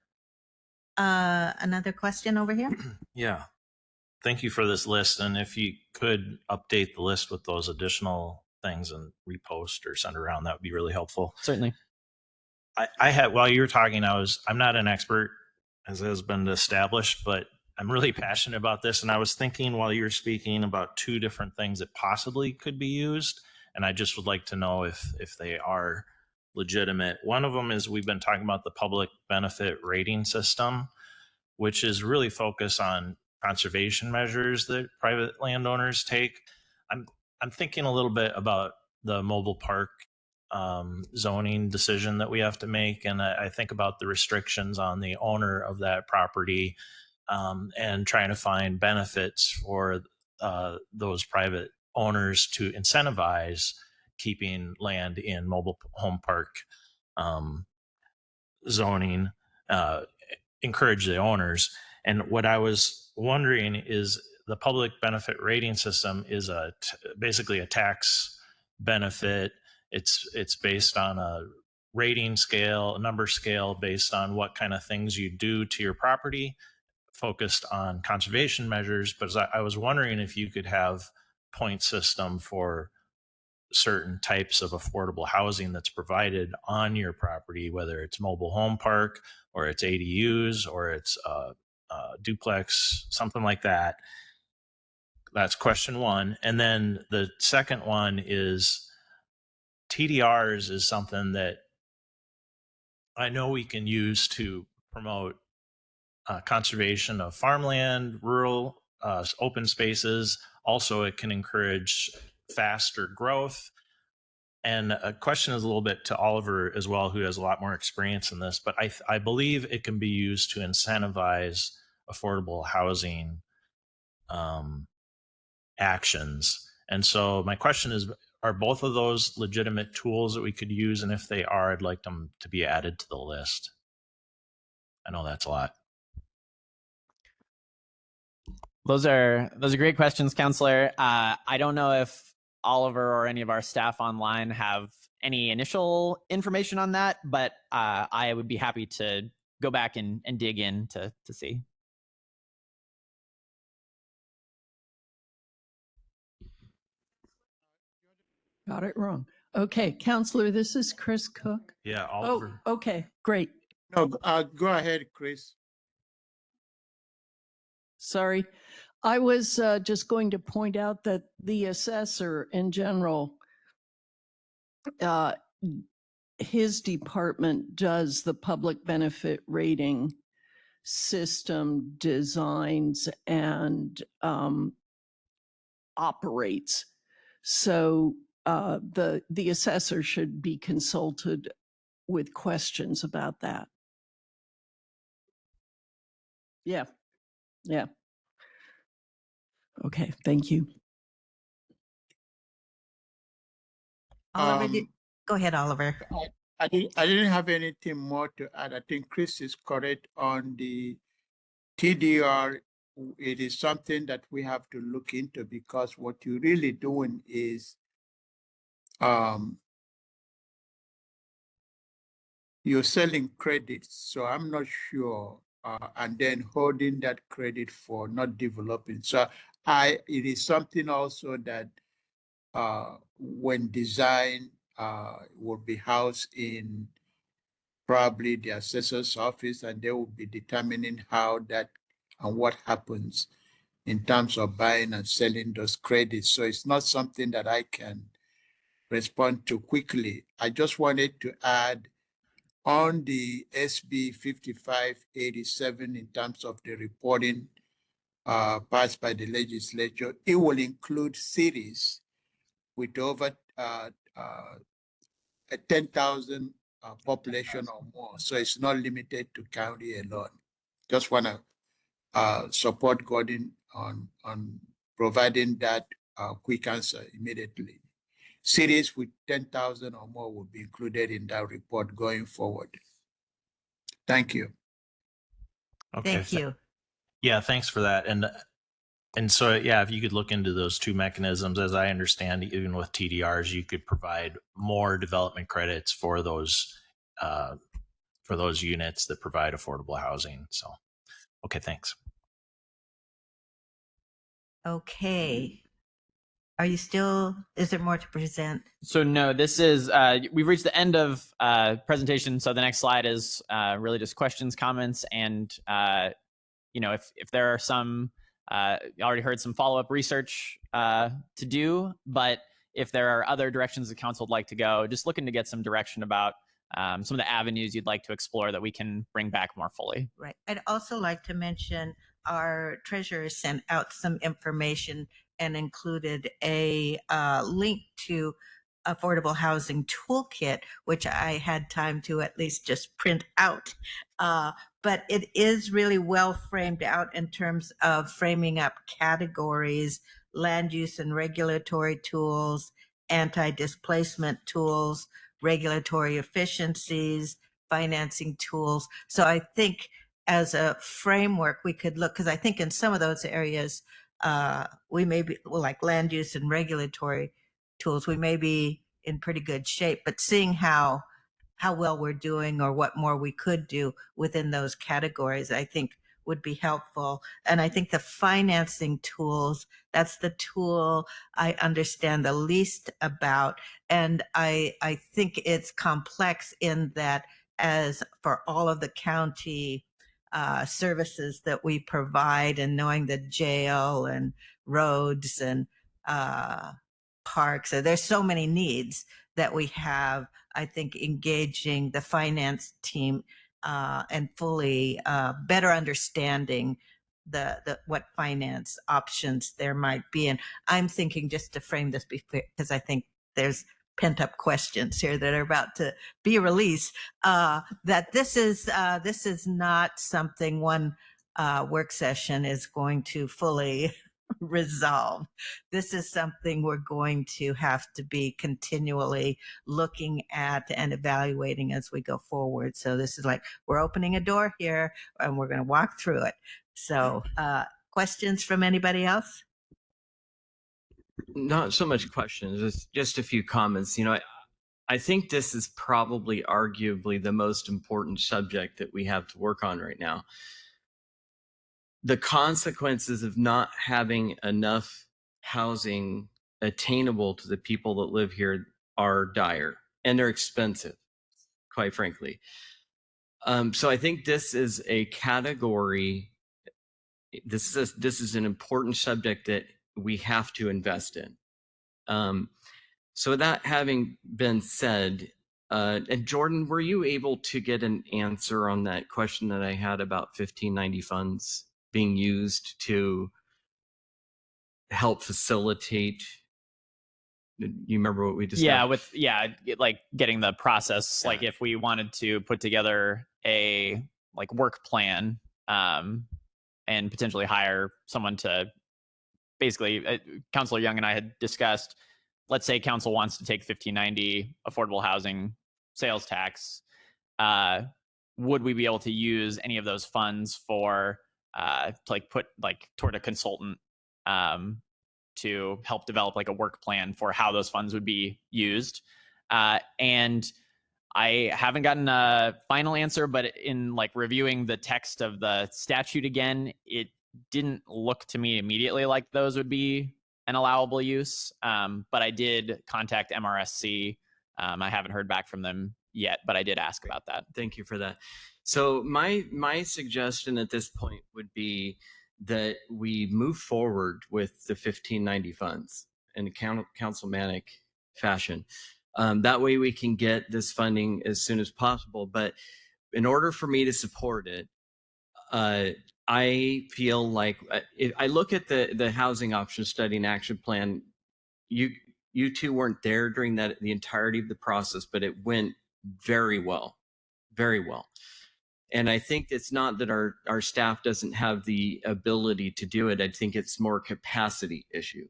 Another question over here? Yeah. Thank you for this list. And if you could update the list with those additional things and repost or send around, that would be really helpful. Certainly. I had, while you were talking, I'm not an expert, as has been established, but I'm really passionate about this, and I was thinking while you were speaking about two different things that possibly could be used, and I just would like to know if they are legitimate. One of them is we've been talking about the public benefit rating system, which is really focused on conservation measures that private landowners take. I'm thinking a little bit about the mobile park zoning decision that we have to make, and I think about the restrictions on the owner of that property, and trying to find benefits for those private owners to incentivize keeping land in mobile home park zoning, encourage the owners. And what I was wondering is the public benefit rating system is basically a tax benefit. It's based on a rating scale, a number scale based on what kind of things you do to your property, focused on conservation measures. But I was wondering if you could have point system for certain types of affordable housing that's provided on your property, whether it's mobile home park or it's ADUs or it's duplex, something like that. That's question one. And then the second one is TDRs is something that I know we can use to promote conservation of farmland, rural open spaces. Also, it can encourage faster growth. And a question is a little bit to Oliver as well, who has a lot more experience in this, but I believe it can be used to incentivize affordable housing actions. And so my question is, are both of those legitimate tools that we could use? And if they are, I'd like them to be added to the list. I know that's a lot. Those are great questions, Counselor. I don't know if Oliver or any of our staff online have any initial information on that, but I would be happy to go back and dig in to see. Got it wrong. Okay, Counselor, this is Chris Cook. Yeah, Oliver. Oh, okay, great. No, go ahead, Chris. Sorry. I was just going to point out that the assessor in general, his department does the public benefit rating system designs and operates. So the assessor should be consulted with questions about that. Yeah. Okay, thank you. Oliver, go ahead, Oliver. I didn't have anything more to add. I think Chris is correct on the TDR. It is something that we have to look into, because what you're really doing is you're selling credits. So I'm not sure, and then holding that credit for not developing. So it is something also that when designed will be housed in probably the assessor's office, and they will be determining how that and what happens in terms of buying and selling those credits. So it's not something that I can respond to quickly. I just wanted to add on the SB 5587 in terms of the reporting passed by the legislature. It will include cities with over 10,000 population or more. So it's not limited to county alone. Just want to support Gordon on providing that quick answer immediately. Cities with 10,000 or more will be included in that report going forward. Thank you. Okay. Thank you. Yeah, thanks for that. And so, yeah, if you could look into those two mechanisms, as I understand, even with TDRs, you could provide more development credits for those units that provide affordable housing. So, okay, thanks. Okay. Is there more to present? So no, this is, we've reached the end of presentation. So the next slide is really just questions, comments, and if there are some, you already heard some follow-up research to do, but if there are other directions the council would like to go, just looking to get some direction about some of the avenues you'd like to explore that we can bring back more fully. Right. I'd also like to mention our treasurer sent out some information and included a link to Affordable Housing Toolkit, which I had time to at least just print out. But it is really well framed out in terms of framing up categories, land use and regulatory tools, anti-displacement tools, regulatory efficiencies, financing tools. So I think as a framework, we could look, because I think in some of those areas, we may be, well, like land use and regulatory tools, we may be in pretty good shape, but seeing how well we're doing or what more we could do within those categories, I think would be helpful. And I think the financing tools, that's the tool I understand the least about. And I think it's complex in that, as for all of the county services that we provide, and knowing the jail and roads and parks, there's so many needs that we have. I think engaging the finance team and fully better understanding the what finance options there might be. And I'm thinking, just to frame this, because I think there's pent up questions here that are about to be released, that this is not something one work session is going to fully resolve. This is something we're going to have to be continually looking at and evaluating as we go forward. So this is like, we're opening a door here and we're going to walk through it. So questions from anybody else? Not so much questions, it's just a few comments. I think this is probably arguably the most important subject that we have to work on right now. The consequences of not having enough housing attainable to the people that live here are dire, and they're expensive, quite frankly. So I think this is a category. This is an important subject that we have to invest in. So that having been said, and Jordan, were you able to get an answer on that question that I had about 1590 funds being used to help facilitate? You remember what we discussed? Like getting the process, like if we wanted to put together a like work plan and potentially hire someone to basically, Councilor Young and I had discussed, let's say council wants to take 1590 affordable housing sales tax, would we be able to use any of those funds for to like put like toward a consultant to help develop like a work plan for how those funds would be used? And I haven't gotten a final answer, but in like reviewing the text of the statute again, it didn't look to me immediately like those would be an allowable use. But I did contact MRSC. I haven't heard back from them yet, but I did ask about that. Thank you for that. So my suggestion at this point would be that we move forward with the 1590 funds in a councilmanic fashion. That way we can get this funding as soon as possible. But in order for me to support it, I feel like if I look at the housing option study and action plan, you two weren't there during the entirety of the process, but it went very well, very well. And I think it's not that our staff doesn't have the ability to do it. I think it's more a capacity issue.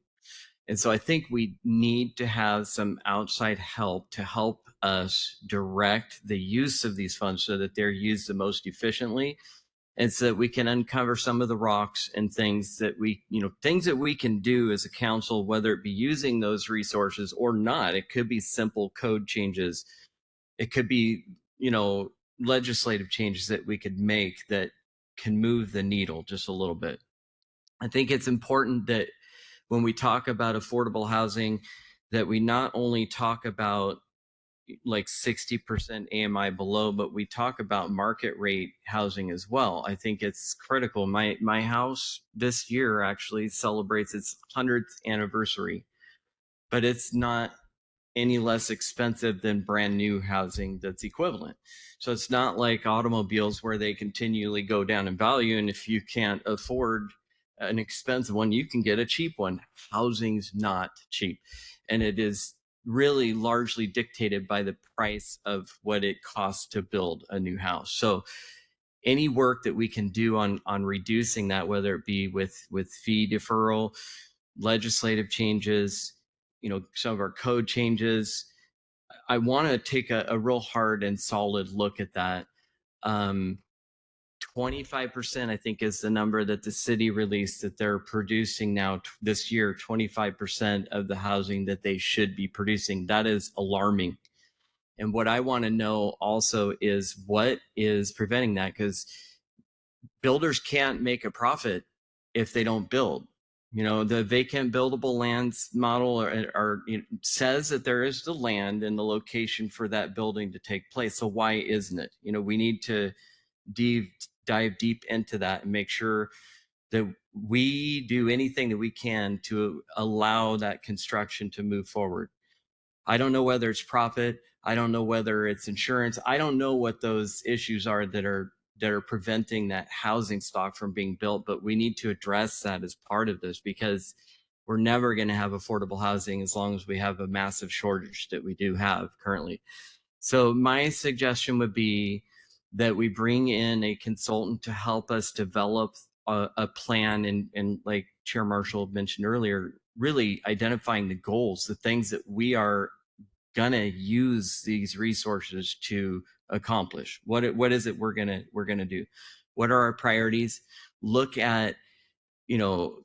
And so I think we need to have some outside help to help us direct the use of these funds so that they're used the most efficiently, and so that we can uncover some of the rocks and things that things that we can do as a council, whether it be using those resources or not. It could be simple code changes. It could be, legislative changes that we could make that can move the needle just a little bit. I think it's important that when we talk about affordable housing, that we not only talk about, like 60% AMI below, but we talk about market rate housing as well. I think it's critical. My house this year actually celebrates its 100th anniversary, but it's not any less expensive than brand new housing that's equivalent. So it's not like automobiles where they continually go down in value. And if you can't afford an expensive one, you can get a cheap one. Housing's not cheap. And it is really largely dictated by the price of what it costs to build a new house. So any work that we can do on reducing that, whether it be with fee deferral, legislative changes, some of our code changes, I want to take a real hard and solid look at that. 25%, I think, is the number that the city released that they're producing now this year, 25% of the housing that they should be producing. That is alarming. And what I want to know also is what is preventing that, because builders can't make a profit if they don't build. The vacant buildable lands model says that there is the land and the location for that building to take place. So why isn't it? We need to dive deep into that and make sure that we do anything that we can to allow that construction to move forward. I don't know whether it's profit. I don't know whether it's insurance. I don't know what those issues are that are preventing that housing stock from being built, but we need to address that as part of this, because we're never going to have affordable housing as long as we have a massive shortage that we do have currently. So my suggestion would be that we bring in a consultant to help us develop a plan, and like Chair Marshall mentioned earlier, really identifying the goals, the things that we are going to use these resources to accomplish. What is it we're going to do? What are our priorities? Look at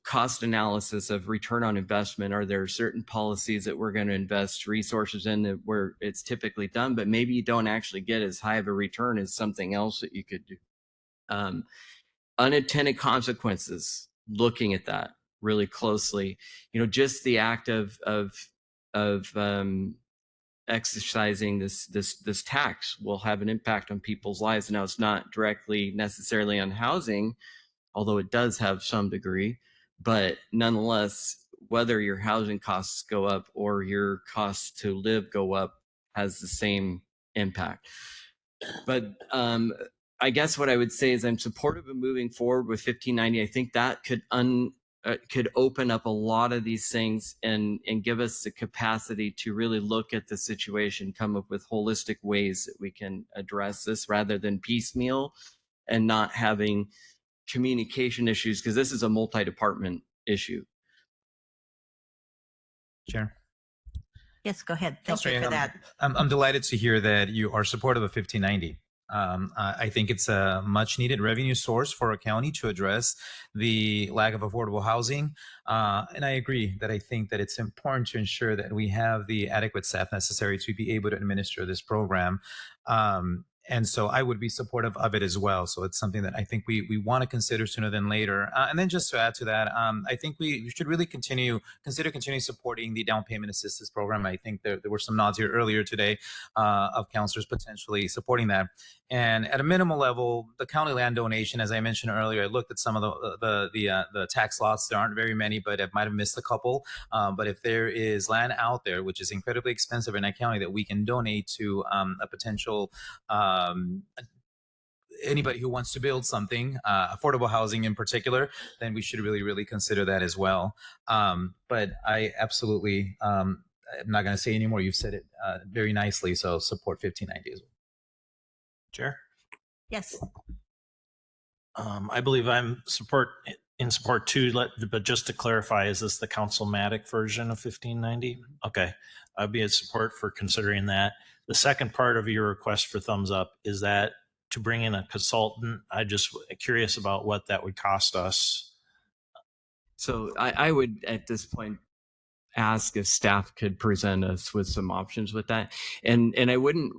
cost analysis of return on investment. Are there certain policies that we're going to invest resources in where it's typically done, but maybe you don't actually get as high of a return as something else that you could do? Unintended consequences, looking at that really closely. Just the act of exercising this tax will have an impact on people's lives. Now, it's not directly necessarily on housing, although it does have some degree, but nonetheless, whether your housing costs go up or your costs to live go up has the same impact. But I guess what I would say is I'm supportive of moving forward with 1590. I think that could open up a lot of these things and give us the capacity to really look at the situation, come up with holistic ways that we can address this rather than piecemeal and not having communication issues, because this is a multi-department issue. Chair. Yes, go ahead. Thank you for that. I'm delighted to hear that you are supportive of 1590. I think it's a much needed revenue source for a county to address the lack of affordable housing. And I agree that I think that it's important to ensure that we have the adequate staff necessary to be able to administer this program. And so I would be supportive of it as well. So it's something that I think we want to consider sooner than later. And then just to add to that, I think we should really consider continuing supporting the down payment assistance program. I think there were some nods here earlier today of counselors potentially supporting that. And at a minimal level, the county land donation, as I mentioned earlier, I looked at some of the tax lots. There aren't very many, but I might have missed a couple. But if there is land out there, which is incredibly expensive in that county, that we can donate to a potential anybody who wants to build something, affordable housing in particular, then we should really, really consider that as well. But I absolutely, I'm not going to say anymore. You've said it very nicely. So support 1590 as well. Chair? Yes. I believe I'm in support too, but just to clarify, is this the Council-matic version of 1590? Okay, I'd be in support for considering that. The second part of your request for thumbs up is that to bring in a consultant. I just curious about what that would cost us. So I would at this point ask if staff could present us with some options with that. And I wouldn't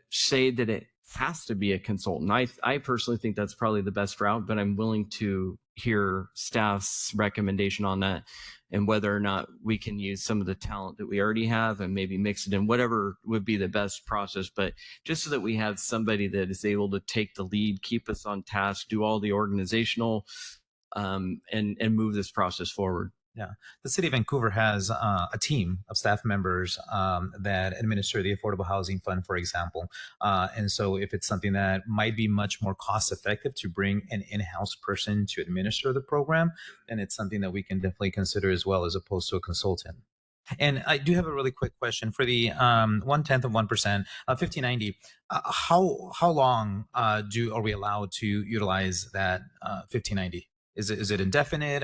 say that it has to be a consultant. I personally think that's probably the best route, but I'm willing to hear staff's recommendation on that and whether or not we can use some of the talent that we already have and maybe mix it in, whatever would be the best process. But just so that we have somebody that is able to take the lead, keep us on task, do all the organizational and move this process forward. Yeah, the city of Vancouver has a team of staff members that administer the Affordable Housing Fund, for example. And so if it's something that might be much more cost effective to bring an in-house person to administer the program, then it's something that we can definitely consider as well, as opposed to a consultant. And I do have a really quick question for the 1/10 of 1%, 1590. How long are we allowed to utilize that 1590? Is it indefinite?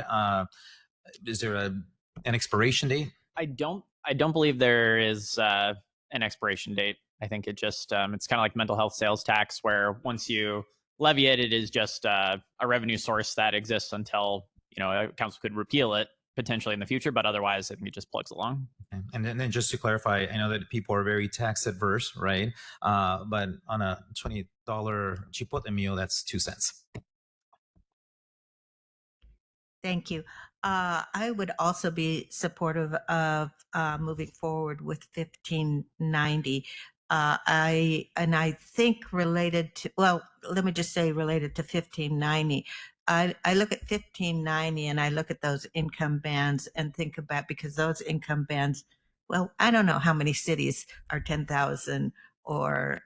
Is there an expiration date? I don't believe there is an expiration date. I think it just it's kind of like mental health sales tax, where once you levy it, it is just a revenue source that exists until a council could repeal it potentially in the future. But otherwise, I think it just plugs along. Okay. And then just to clarify, I know that people are very tax adverse, right? But on a $20 chipotle meal, that's 2 cents. Thank you. I would also be supportive of moving forward with 1590. I think related to, well, let me just say related to 1590. I look at 1590 and I look at those income bands and think about, because those income bands, well, I don't know how many cities are 10,000 or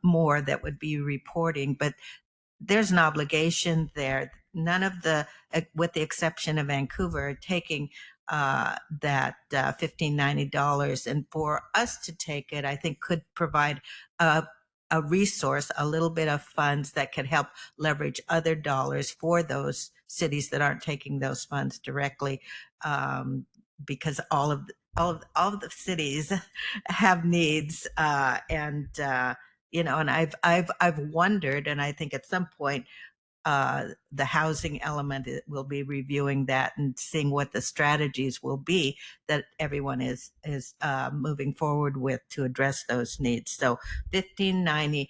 more that would be reporting, but there's an obligation there. None of the, with the exception of Vancouver, are taking that $1590, and for us to take it, I think could provide a resource, a little bit of funds that could help leverage other dollars for those cities that aren't taking those funds directly, because all of the cities have needs, and I've wondered, and I think at some point the housing element will be reviewing that and seeing what the strategies will be that everyone is moving forward with to address those needs. So 1590,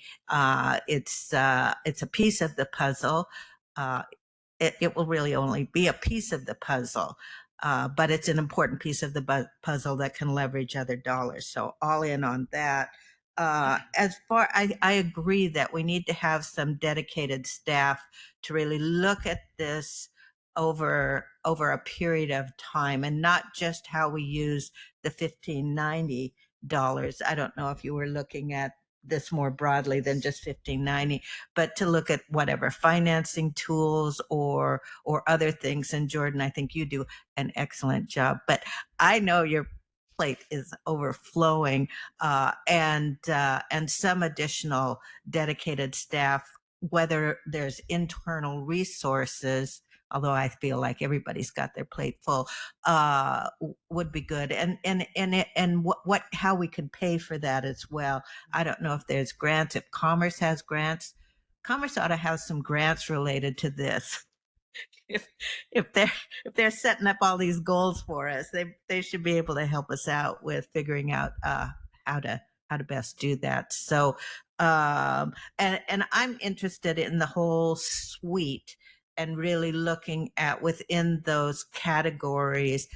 it's a piece of the puzzle. It will really only be a piece of the puzzle. But it's an important piece of the puzzle that can leverage other dollars. So all in on that. I agree that we need to have some dedicated staff to really look at this over a period of time, and not just how we use the $1590. I don't know if you were looking at this more broadly than just 1590, but to look at whatever financing tools or other things. And Jordan, I think you do an excellent job, but I know your plate is overflowing, and some additional dedicated staff, whether there's internal resources, although I feel like everybody's got their plate full, would be good. And what how we could pay for that as well. I don't know if there's grants. If Commerce has grants, Commerce ought to have some grants related to this. If they're setting up all these goals for us, they should be able to help us out with figuring out how to best do that. So and I'm interested in the whole suite and really looking at within those categories,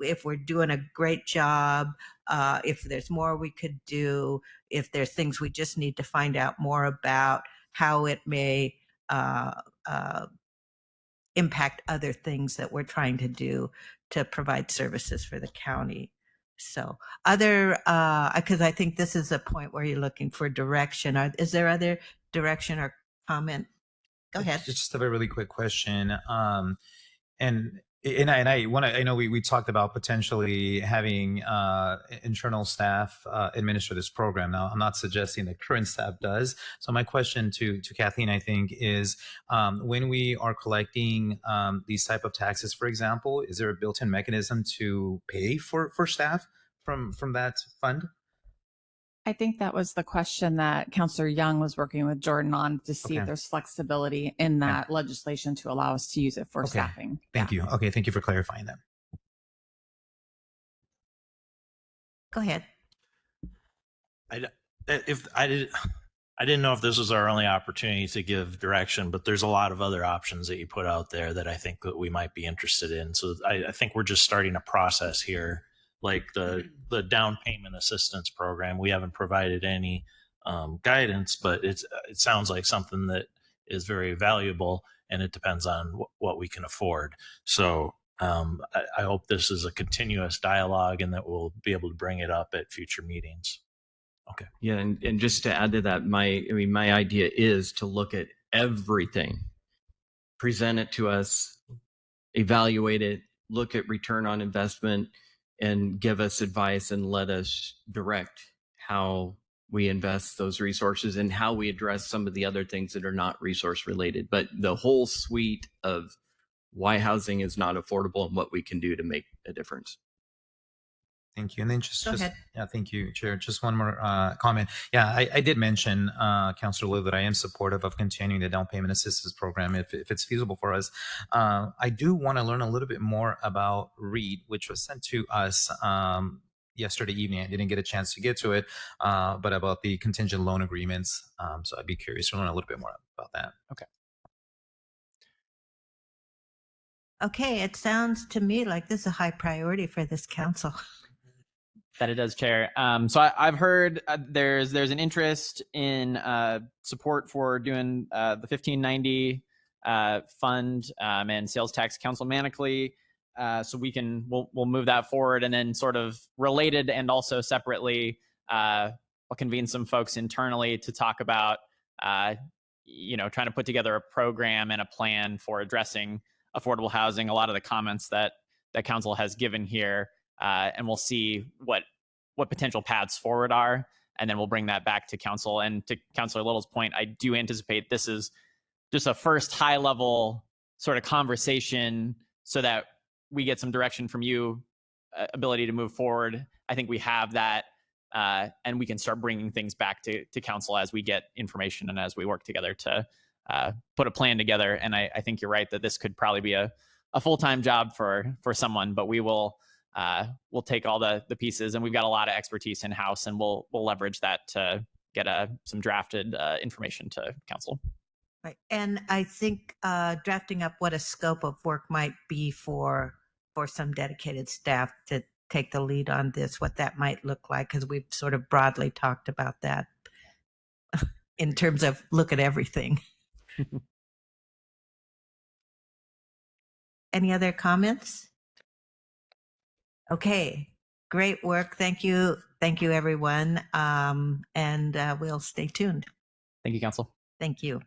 if we're doing a great job, if there's more we could do, if there's things we just need to find out more about, how it may impact other things that we're trying to do to provide services for the county. So because I think this is a point where you're looking for direction. Is there other direction or comment? Go ahead. It's just a very really quick question. I know we talked about potentially having internal staff administer this program. Now, I'm not suggesting that current staff does. So my question to Kathleen, I think, is when we are collecting these type of taxes, for example, is there a built-in mechanism to pay for staff from that fund? I think that was the question that Councillor Young was working with Jordan on, to see if there's flexibility in that legislation to allow us to use it for staffing. Thank you. Okay, thank you for clarifying that. Go ahead. I didn't know if this was our only opportunity to give direction, but there's a lot of other options that you put out there that I think that we might be interested in. So I think we're just starting a process here, like the down payment assistance program. We haven't provided any guidance, but it sounds like something that is very valuable, and it depends on what we can afford. So I hope this is a continuous dialogue and that we'll be able to bring it up at future meetings. Okay. Yeah, and just to add to that, my idea is to look at everything, present it to us, evaluate it, look at return on investment, and give us advice and let us direct how we invest those resources and how we address some of the other things that are not resource related. But the whole suite of why housing is not affordable and what we can do to make a difference. Thank you. And then just ahead. yeah, thank you, Chair. Just one more comment. Yeah, I did mention, Councilor Liu, that I am supportive of continuing the down payment assistance program if it's feasible for us. I do want to learn a little bit more about READ, which was sent to us yesterday evening. I didn't get a chance to get to it, but about the contingent loan agreements. So I'd be curious to learn a little bit more about that. Okay. Okay, it sounds to me like this is a high priority for this council. That it does, Chair. So I've heard there's an interest in support for doing the 1590 fund and sales tax council manically. So we'll move that forward, and then sort of related and also separately, I'll convene some folks internally to talk about trying to put together a program and a plan for addressing affordable housing. A lot of the comments that council has given here. And we'll see what potential paths forward are, and then we'll bring that back to council. And to Councilor Little's point, I do anticipate this is just a first high-level sort of conversation so that we get some direction from you, ability to move forward. I think we have that, and we can start bringing things back to council as we get information and as we work together to put a plan together. And I think you're right that this could probably be a full-time job for someone, but we'll take all the pieces, and we've got a lot of expertise in house, and we'll leverage that to get some drafted information to council. Right. And I think drafting up what a scope of work might be for some dedicated staff to take the lead on this, what that might look like, because we've sort of broadly talked about that in terms of look at everything. Any other comments? Okay, great work. Thank you. Thank you, everyone. And we'll stay tuned. Thank you, council. Thank you.